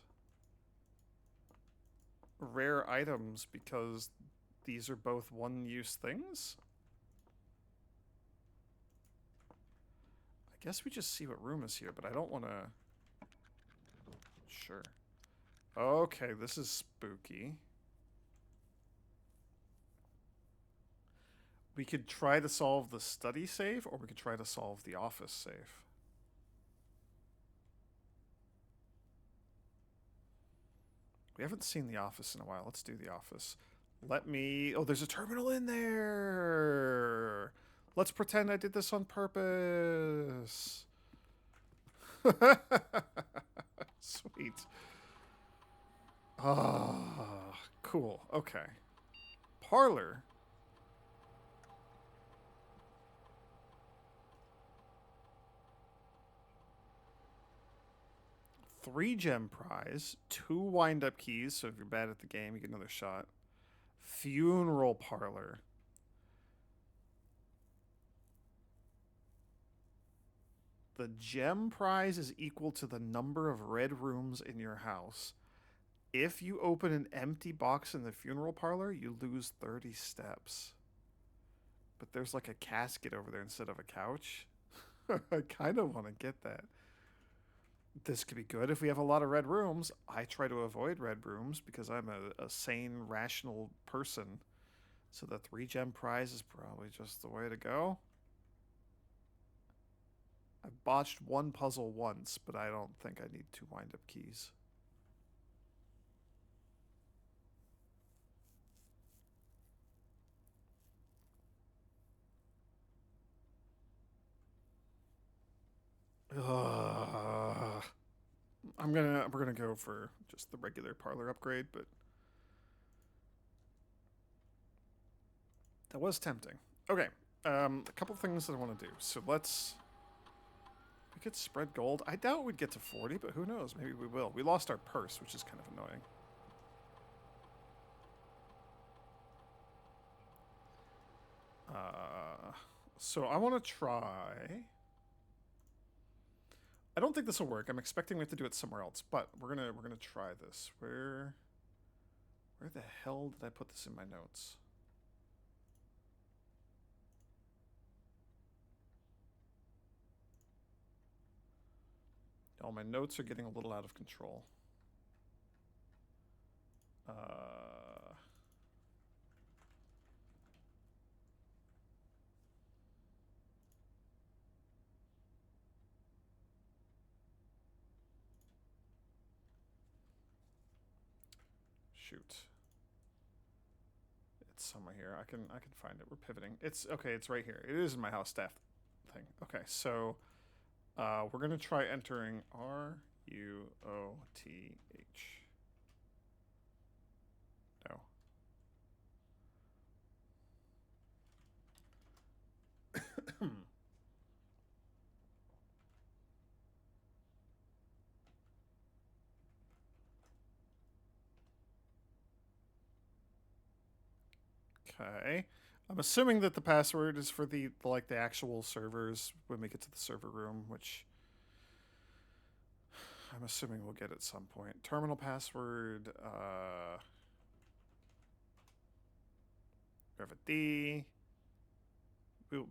rare items because these are both one-use things? I guess we just see what room is here, but I don't want to... Sure. Okay, this is spooky. We could try to solve the study safe, or we could try to solve the office safe. We haven't seen the office in a while. Let's do the office. Let me... Oh, there's a terminal in there! Let's pretend I did this on purpose. Sweet. Ah, cool. Okay. Parlor. Three gem prize, two wind-up keys, so if you're bad at the game, you get another shot. Funeral parlor. The gem prize is equal to the number of red rooms in your house. If you open an empty box in the funeral parlor, you lose 30 steps. But there's like a casket over there instead of a couch. I kind of want to get that. This could be good if we have a lot of red rooms. I try to avoid red rooms because I'm a sane, rational person. So the 3 gem prize is probably just the way to go. I botched one puzzle once, but I don't think I need 2 wind-up keys. Ugh. We're gonna go for just the regular parlor upgrade, but that was tempting. Okay, a couple things that I want to do. So we could spread gold. I doubt we'd get to 40, but who knows? Maybe we will. We lost our purse, which is kind of annoying. So I want to try. I don't think this will work. I'm expecting we have to do it somewhere else, but we're gonna try this. Where the hell did I put this in my notes? All my notes are getting a little out of control. Shoot. It's somewhere here. I can find it. We're pivoting. It's okay. It's right here. It is in my house staff thing. Okay, so we're gonna try entering RUOTH. No. Okay. I'm assuming that the password is for the actual servers when we get to the server room, which I'm assuming we'll get at some point. Terminal password, we have a D.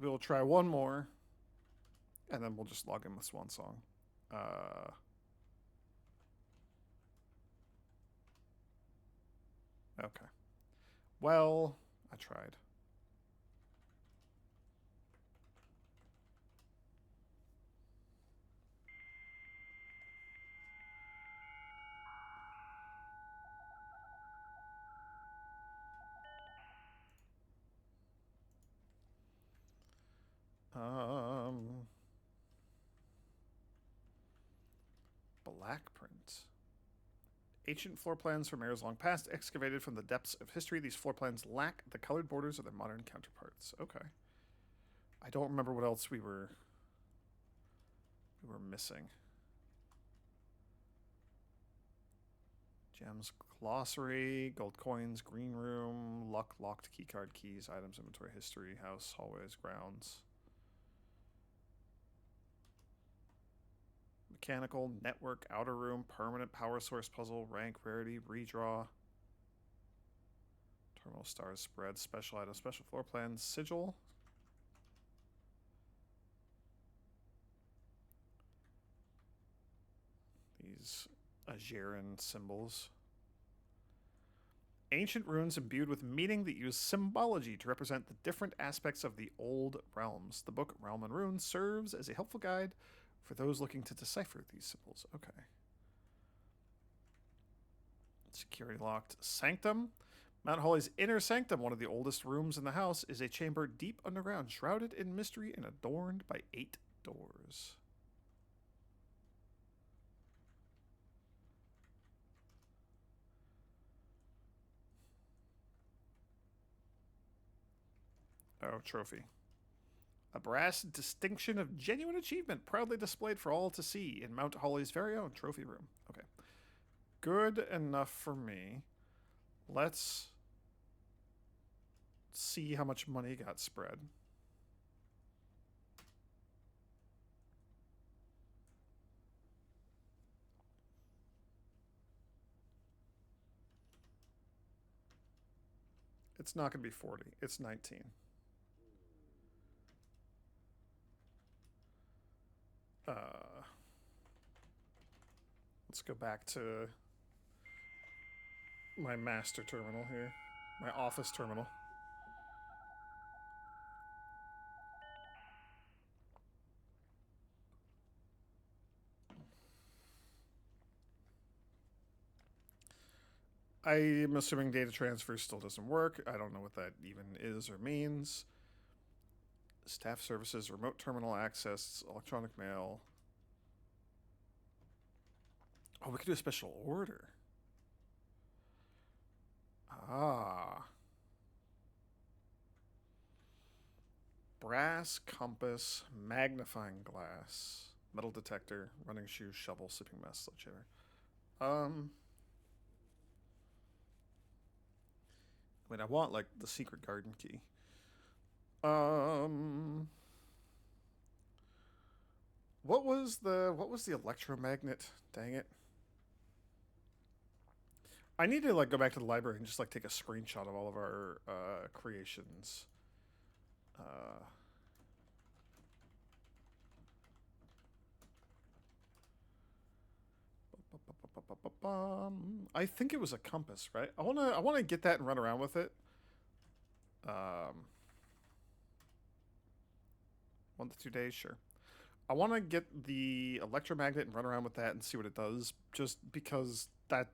We'll try one more, and then we'll just log in with Swan Song. Okay. Well, I tried. Black print. Ancient floor plans from eras long past, excavated from the depths of history. These floor plans lack the colored borders of their modern counterparts. Okay. I don't remember what else we were missing. Gems, glossary, gold coins, green room, luck, locked keycard, keys, items, inventory, history, house, hallways, grounds. Mechanical, network, outer room, permanent power source puzzle, rank, rarity, redraw. Terminal stars, spread, special items, special floor plans, sigil. These Ajeran symbols. Ancient runes imbued with meaning that use symbology to represent the different aspects of the old realms. The book Realm and Runes serves as a helpful guide for those looking to decipher these symbols. Okay. Security locked. Sanctum. Mount Holly's inner sanctum, one of the oldest rooms in the house, is a chamber deep underground, shrouded in mystery and adorned by 8 doors. Oh, trophy. A brass distinction of genuine achievement, proudly displayed for all to see in Mount Holly's very own trophy room. Okay. Good enough for me. Let's see how much money got spread. It's not going to be 40. It's 19. Let's go back to my master terminal here. My office terminal. I'm assuming data transfer still doesn't work. I don't know what that even is or means. Staff services, remote terminal access, electronic mail. Oh, we could do a special order. Ah. Brass compass, magnifying glass, metal detector, running shoes, shovel, sipping mess, sledgehammer. I mean, I want like the secret garden key. What was the electromagnet? Dang it. I need to like go back to the library and just like take a screenshot of all of our creations. I think it was a compass, right? I wanna get that and run around with it. 1 to 2 days, sure. I want to get the electromagnet and run around with that and see what it does, just because that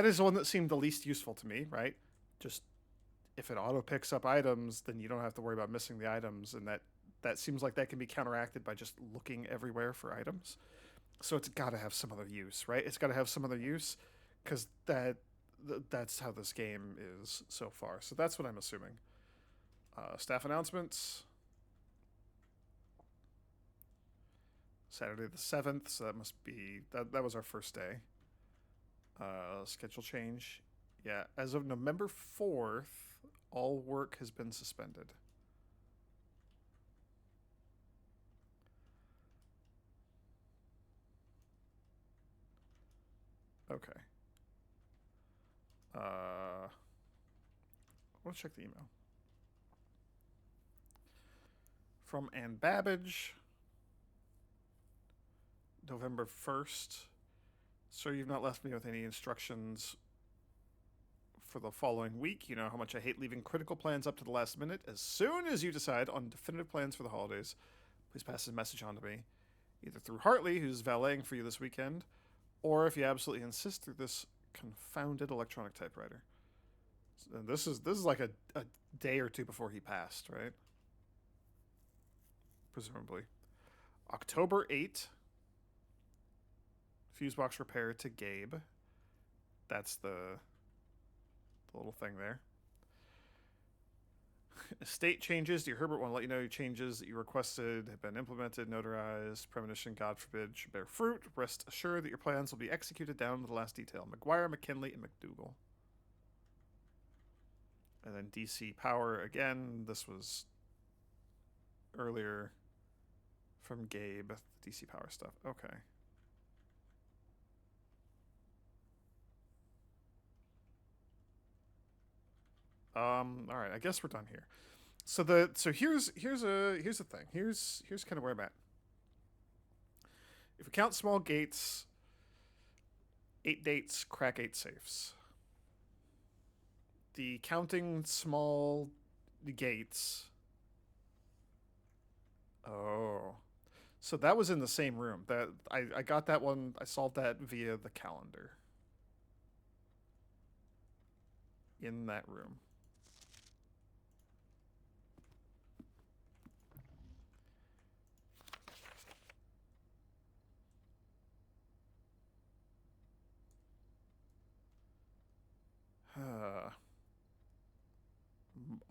is the one that seemed the least useful to me, right? Just if it auto picks up items, then you don't have to worry about missing the items, and that seems like that can be counteracted by just looking everywhere for items. So it's got to have some other use, right? It's got to have some other use, because that's how this game is so far. So that's what I'm assuming. Staff announcements. Saturday the 7th, so that must be that was our first day. Schedule change. Yeah, as of November 4th, all work has been suspended. Okay. Let's check the email. From Ann Babbage. November 1st. Sir, you've not left me with any instructions for the following week. You know how much I hate leaving critical plans up to the last minute. As soon as you decide on definitive plans for the holidays, please pass this message on to me, either through Hartley, who's valeting for you this weekend, or if you absolutely insist, through this confounded electronic typewriter. And this is like a day or two before he passed, right? Presumably. October 8th. Fuse box repair to Gabe. That's the little thing there. Estate changes. Dear Herbert, want to let you know your changes that you requested have been implemented, notarized. Premonition, God forbid, should bear fruit. Rest assured that your plans will be executed down to the last detail. McGuire, McKinley, and McDougal. And then DC Power again. This was earlier from Gabe. The DC Power stuff. Okay. All right. I guess we're done here. So here's the thing. Here's kind of where I'm at. If we count small gates, 8 dates, crack 8 safes. The counting small gates. Oh, so that was in the same room. That I got that one. I solved that via the calendar. in that room.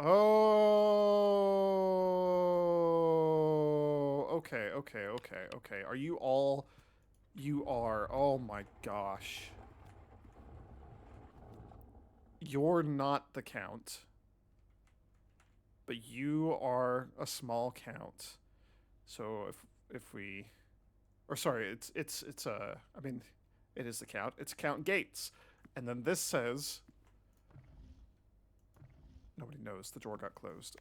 Oh, okay. Are you all... You are... Oh my gosh. You're not the count, but you are a small count. So if we... Or sorry, it's I mean, it is the count. It's Count Gates. And then this says... Nobody knows. The drawer got closed.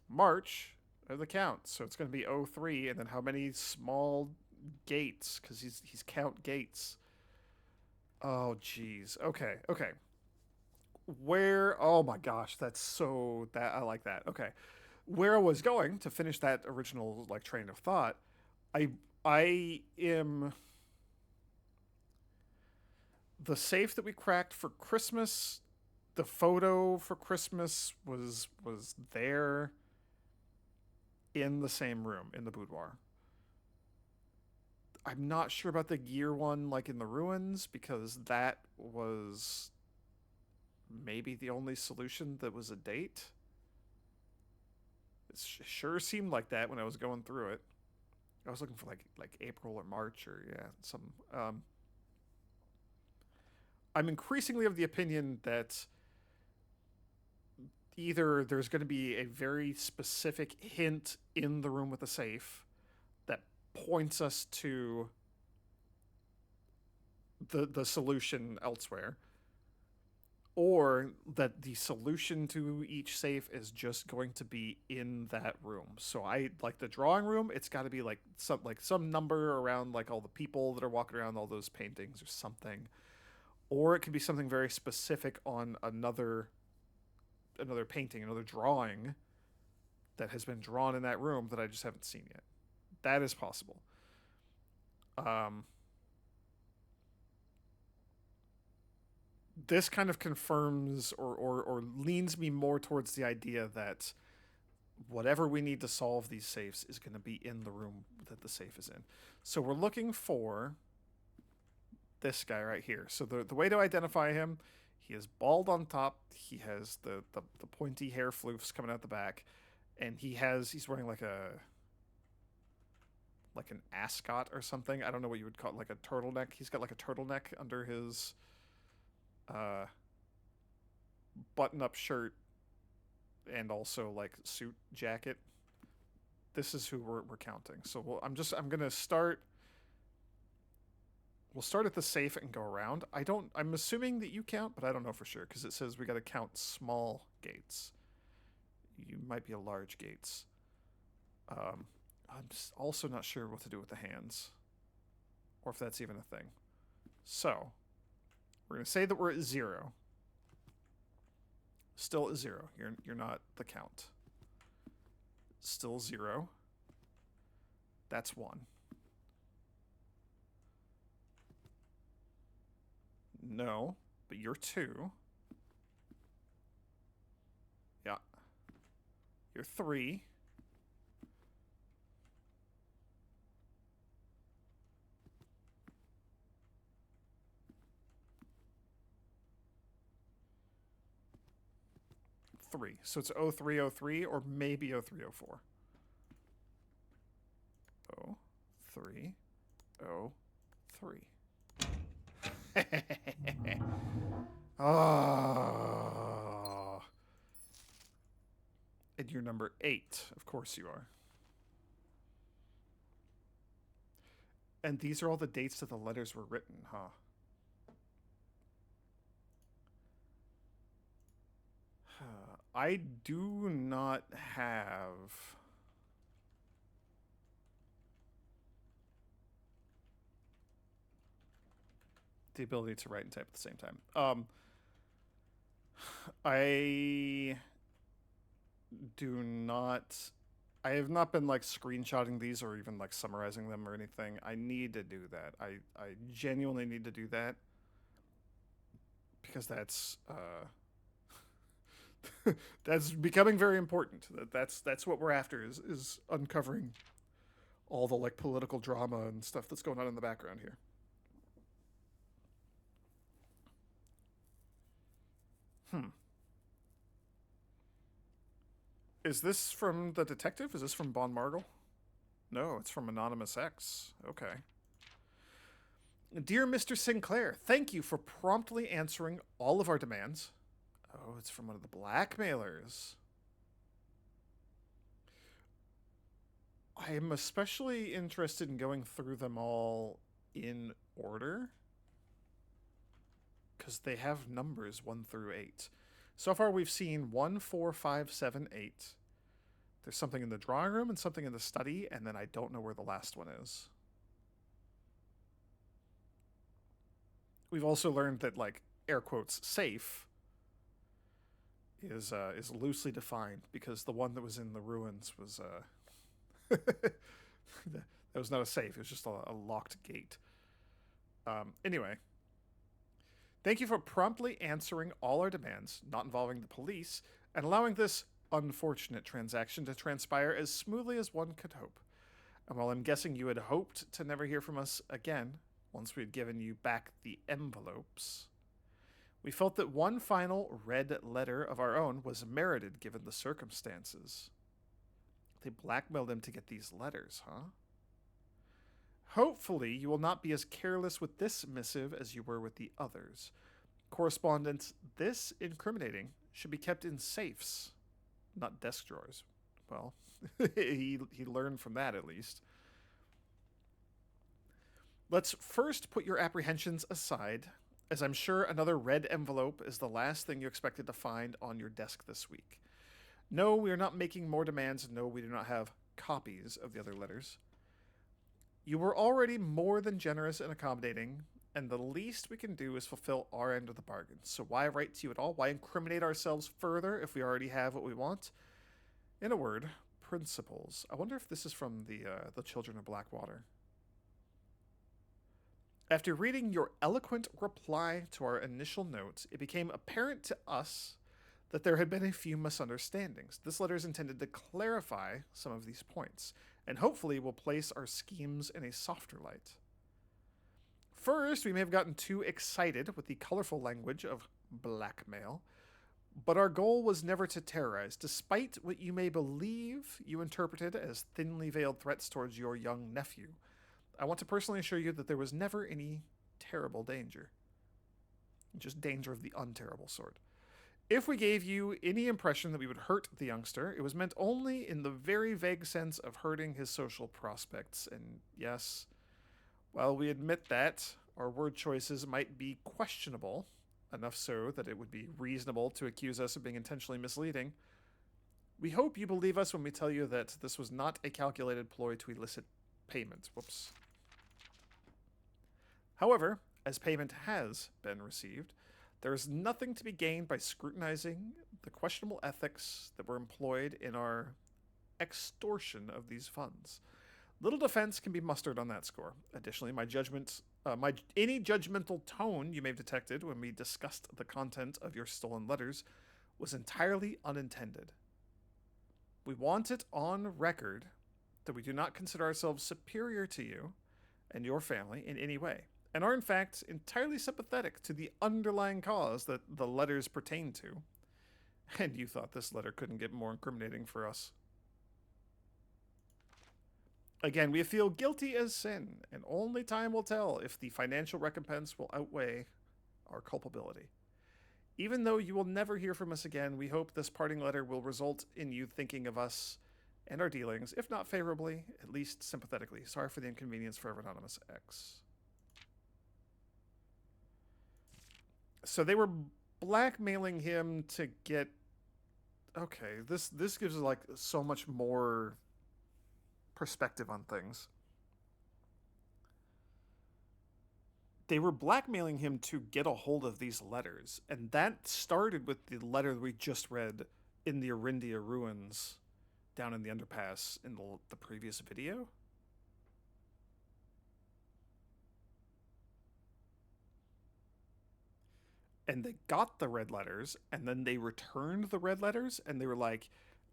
March of the count. So it's going to be 03, and then how many small Gates? Because he's Count Gates. Oh, jeez. Okay. Where... Oh my gosh, that's so... That I like that. Okay. Where I was going to finish that original like train of thought, I am... The safe that we cracked for Christmas, the photo for Christmas was there in the same room in the boudoir. I'm not sure about the gear one, like in the ruins, because that was maybe the only solution that was a date. It sure seemed like that when I was going through it. I was looking for like April or March or yeah, some. I'm increasingly of the opinion that either there's going to be a very specific hint in the room with the safe that points us to the solution elsewhere, or that the solution to each safe is just going to be in that room. So I like the drawing room. It's got to be like some number around like all the people that are walking around all those paintings or something, or it could be something very specific on another painting, another drawing that has been drawn in that room that I just haven't seen yet. That is possible. This kind of confirms or leans me more towards the idea that whatever we need to solve these safes is going to be in the room that the safe is in. So we're looking for this guy right here. So the way to identify him, he is bald on top. He has the pointy hair floofs coming out the back, and he's wearing like an ascot or something. I don't know what you would call it, like a turtleneck. He's got like a turtleneck under his uh, button-up shirt and also like suit jacket. This is who we're counting. So I'm gonna start. We'll start at the safe and go around. I'm assuming that you count, but I don't know for sure because it says we got to count small gates. You might be a large gates. I'm also not sure what to do with the hands, or if that's even a thing. So we're gonna say that we're at 0. Still at 0. You're not the count. Still 0. That's 1. No, but you're 2. Yeah. You're 3. So it's 0303 or maybe 0304. 0303. Oh. And you're number 8. Of course you are. And these are all the dates that the letters were written, huh? I do not have... the ability to write and type at the same time. I do not... I have not been like screenshotting these or even like summarizing them or anything. I need to do that. I genuinely need to do that because that's That's becoming very important. That's what we're after is uncovering all the like political drama and stuff that's going on in the background here. Hmm. Is this from the detective? Is this from Bon Margle? No, it's from Anonymous X. Okay. Dear Mr. Sinclair, thank you for promptly answering all of our demands. Oh, it's from one of the blackmailers. I am especially interested in going through them all in order because they have numbers 1 through 8. So far, we've seen 1, 4, 5, 7, 8. There's something in the drawing room and something in the study, and then I don't know where the last one is. We've also learned that, like, air quotes, safe is loosely defined because the one that was in the ruins was that was not a safe. It was just a locked gate. Anyway, thank you for promptly answering all our demands, not involving the police, and allowing this unfortunate transaction to transpire as smoothly as one could hope. And while I'm guessing you had hoped to never hear from us again once we had given you back the envelopes, we felt that one final red letter of our own was merited given the circumstances. They blackmailed him to get these letters, huh? Hopefully, you will not be as careless with this missive as you were with the others. Correspondence this incriminating should be kept in safes, not desk drawers. Well, he learned from that at least. Let's first put your apprehensions aside, as I'm sure another red envelope is the last thing you expected to find on your desk this week. No, we are not making more demands. No, we do not have copies of the other letters. You were already more than generous and accommodating, and the least we can do is fulfill our end of the bargain. So why write to you at all? Why incriminate ourselves further if we already have what we want? In a word, principles. I wonder if this is from the Children of Blackwater. After reading your eloquent reply to our initial note, it became apparent to us that there had been a few misunderstandings. This letter is intended to clarify some of these points, and hopefully will place our schemes in a softer light. First, we may have gotten too excited with the colorful language of blackmail, but our goal was never to terrorize, despite what you may believe you interpreted as thinly veiled threats towards your young nephew. I want to personally assure you that there was never any terrible danger. Just danger of the unterrible sort. If we gave you any impression that we would hurt the youngster, it was meant only in the very vague sense of hurting his social prospects. And yes, while we admit that our word choices might be questionable, enough so that it would be reasonable to accuse us of being intentionally misleading, we hope you believe us when we tell you that this was not a calculated ploy to elicit payment. Whoops. However, as payment has been received, there is nothing to be gained by scrutinizing the questionable ethics that were employed in our extortion of these funds. Little defense can be mustered on that score. Additionally, any judgmental tone you may have detected when we discussed the content of your stolen letters was entirely unintended. We want it on record that we do not consider ourselves superior to you and your family in any way, and are in fact entirely sympathetic to the underlying cause that the letters pertain to. And you thought this letter couldn't get more incriminating for us. Again, we feel guilty as sin, and only time will tell if the financial recompense will outweigh our culpability. Even though you will never hear from us again, we hope this parting letter will result in you thinking of us and our dealings, if not favorably, at least sympathetically. Sorry for the inconvenience, Forever Anonymous X. So they were blackmailing him to get... Okay, this gives like so much more perspective on things. They were blackmailing him to get a hold of these letters, and that started with the letter we just read in the Arindia ruins down in the underpass in the previous video. and they got the red letters, and then they returned the red letters, and they were like,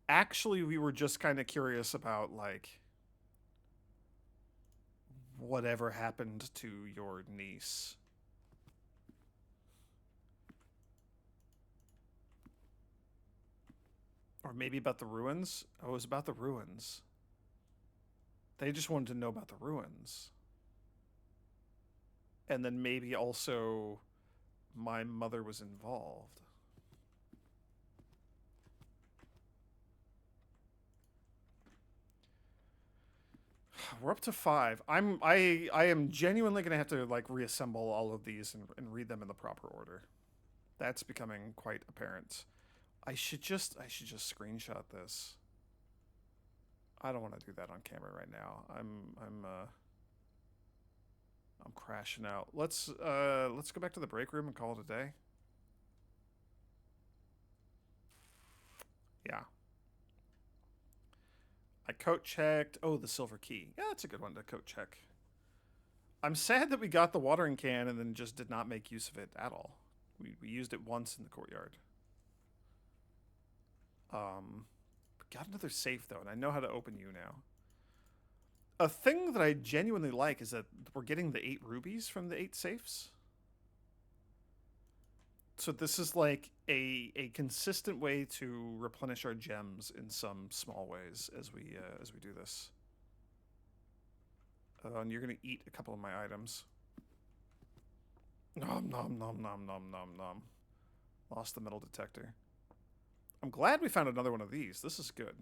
actually, we were just kind of curious about, like, whatever happened to your niece. Or maybe about the ruins? Oh, it was about the ruins. They just wanted to know about the ruins. And then maybe also my mother was involved. We're up to 5. I am genuinely gonna have to like reassemble all of these and read them in the proper order. That's becoming quite apparent. I should just screenshot this. I don't want to do that on camera right now. I'm crashing out. Let's go back to the break room and call it a day. Yeah. I coat checked. Oh, the silver key. Yeah, that's a good one to coat check. I'm sad that we got the watering can and then just did not make use of it at all. We used it once in the courtyard. Got another safe though, and I know how to open you now. A thing that I genuinely like is that we're getting the 8 rubies from the 8 safes. So this is like a consistent way to replenish our gems in some small ways as we do this. And you're gonna eat a couple of my items. Nom nom nom nom nom nom nom. Lost the metal detector. I'm glad we found another one of these. This is good.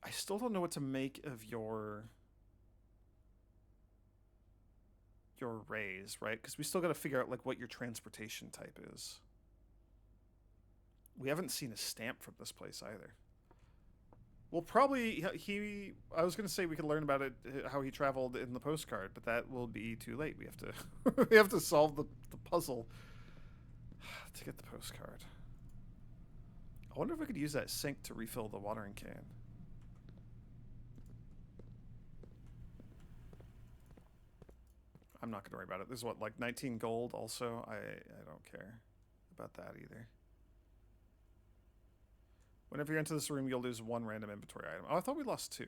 I still don't know what to make of your rays, right? Because we still got to figure out like what your transportation type is. We haven't seen a stamp from this place either. We'll probably I was gonna say we could learn about it, how he traveled in the postcard, but that will be too late. We have to we have to solve the puzzle to get the postcard. I wonder if we could use that sink to refill the watering can. I'm not gonna worry about it. This is what, like 19 gold also? I don't care about that either. Whenever you enter this room, you'll lose 1 random inventory item. Oh, I thought we lost 2.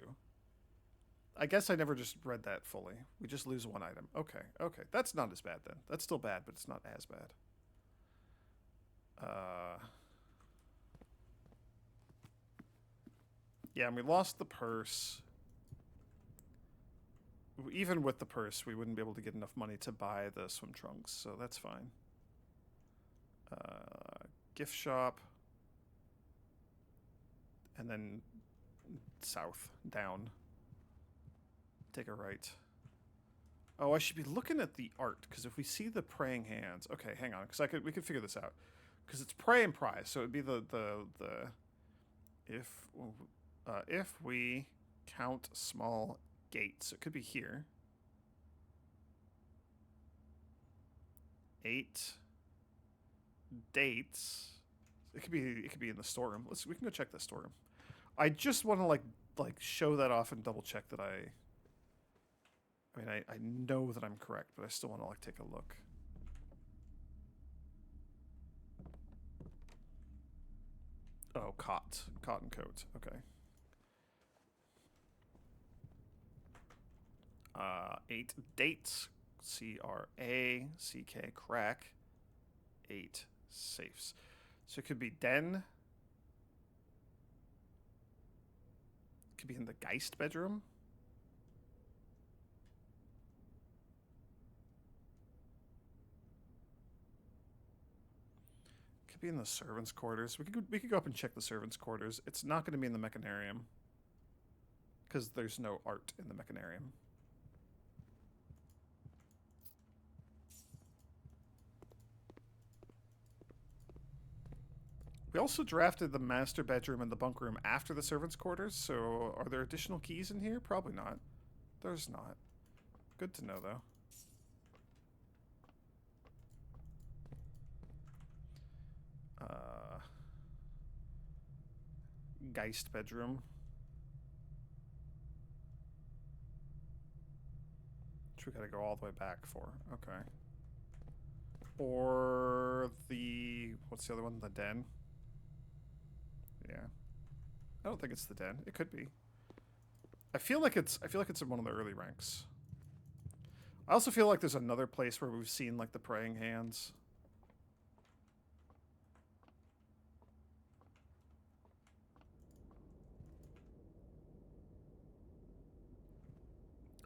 I guess I never just read that fully. We just lose 1 item. Okay, okay. That's not as bad then. That's still bad, but it's not as bad. Yeah, and we lost the purse. Even with the purse, we wouldn't be able to get enough money to buy the swim trunks, so that's fine. Gift shop. And then south, down. Take a right. Oh, I should be looking at the art, because if we see the praying hands... Okay, hang on, because we could figure this out. Because it's pray and prize, so it'd be the if we count small gates, it could be here. 8 dates. It could be in the storeroom. We can go check the storeroom. I just want to like show that off and double check that I mean, I know that I'm correct, but I still want to like take a look. Oh, cotton coat. Okay. 8 dates. CRACK. Crack. 8 safes. So it could be den. It could be in the Geist bedroom. It could be in the servants' quarters. We could go up and check the servants' quarters. It's not going to be in the mechanarium because there's no art in the mechanarium. We also drafted the master bedroom and the bunk room after the servants' quarters, so are there additional keys in here? Probably not. There's not. Good to know, though. Geist bedroom. Which we gotta go all the way back for. Okay. Or the... What's the other one? The den? Yeah. I don't think it's the den. It could be. I feel like it's in one of the early ranks. I also feel like there's another place where we've seen, like, the praying hands.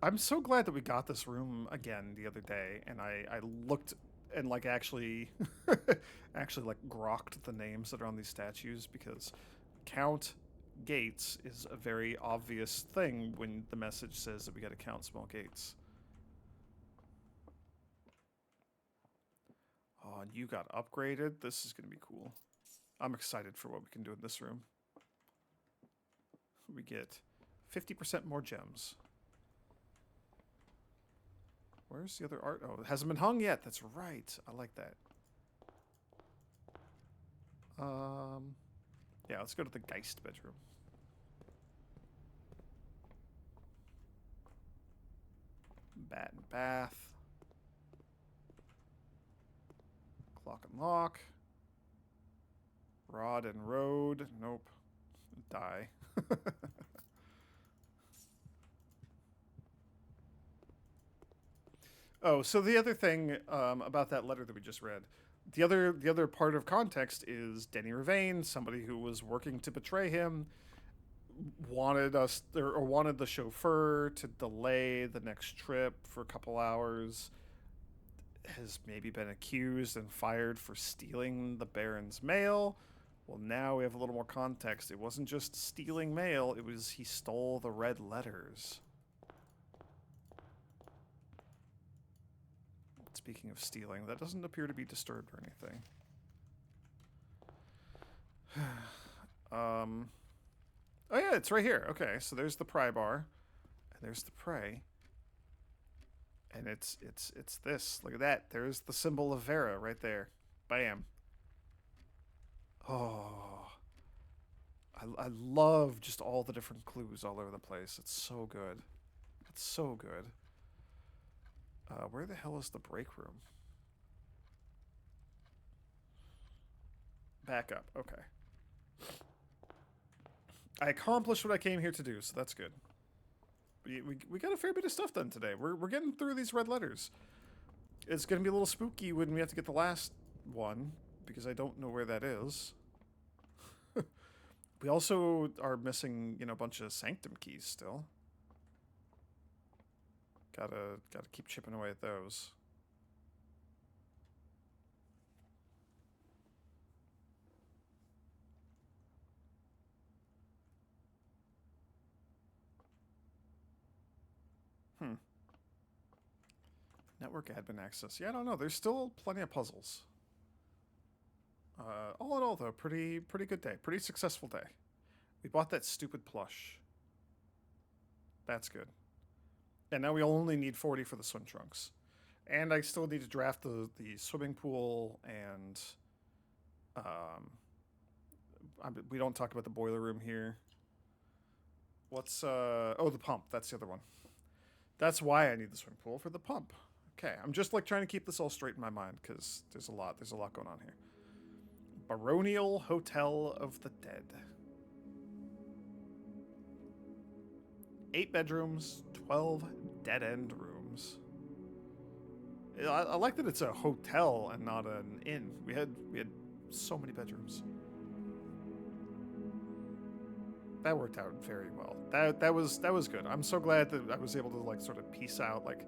I'm so glad that we got this room again the other day, and I looked and, like, actually like grokked the names that are on these statues, because count gates is a very obvious thing when the message says that we got to count small gates. Oh, and you got upgraded. This is going to be cool. I'm excited for what we can do in this room. We get 50% more gems. Where's the other art? Oh, it hasn't been hung yet. That's right. I like that. Yeah, let's go to the Geist bedroom. Bat and bath. Clock and lock. Rod and road. Nope. Die. Oh, so the other thing about that letter that we just read, the other part of context is Denny Ravain, somebody who was working to betray him, wanted the chauffeur to delay the next trip for a couple hours, has maybe been accused and fired for stealing the Baron's mail. Well, now we have a little more context. It wasn't just stealing mail, it was he stole the red letters. Speaking of stealing, that doesn't appear to be disturbed or anything. Oh yeah, it's right here. Okay, so there's the pry bar, and there's the prey. And it's this. Look at that. There's the symbol of Vera right there. Bam. Oh. I love just all the different clues all over the place. It's so good. It's so good. Where the hell is the break room? Back up. Okay. I accomplished what I came here to do, so that's good. We got a fair bit of stuff done today. We're getting through these red letters. It's going to be a little spooky when we have to get the last one, because I don't know where that is. We also are missing, a bunch of Sanctum keys still. Gotta keep chipping away at those. Network admin access. Yeah, I don't know. There's still plenty of puzzles. All in all, though, pretty good day. Pretty successful day. We bought that stupid plush. That's good. And now we only need 40 for the swim trunks. And I still need to draft the swimming pool, and we don't talk about the boiler room here. What's oh, the pump. That's the other one. That's why I need the swimming pool, for the pump. Okay, I'm just like trying to keep this all straight in my mind, because there's a lot going on here. Baronial Hotel of the Dead. 8 bedrooms, 12 dead-end rooms. I like that it's a hotel and not an inn. We had so many bedrooms. That worked out very well. That was good. I'm so glad that I was able to like sort of piece out, like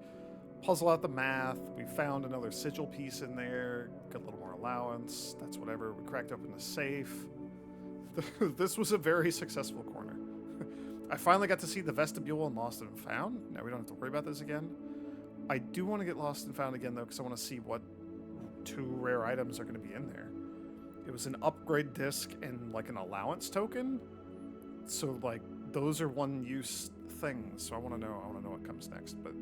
puzzle out the math. We found another sigil piece in there, got a little more allowance. That's whatever. We cracked open the safe. This was a very successful corner. I finally got to see the vestibule in Lost and Found. Now we don't have to worry about this again. I do want to get Lost and Found again, though, because I want to see what 2 rare items are going to be in there. It was an upgrade disc and, like, an allowance token. So, like, those are one-use things. So I want to know what comes next. But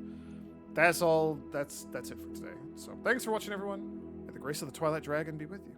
that's all. That's it for today. So thanks for watching, everyone. May the grace of the Twilight Dragon be with you.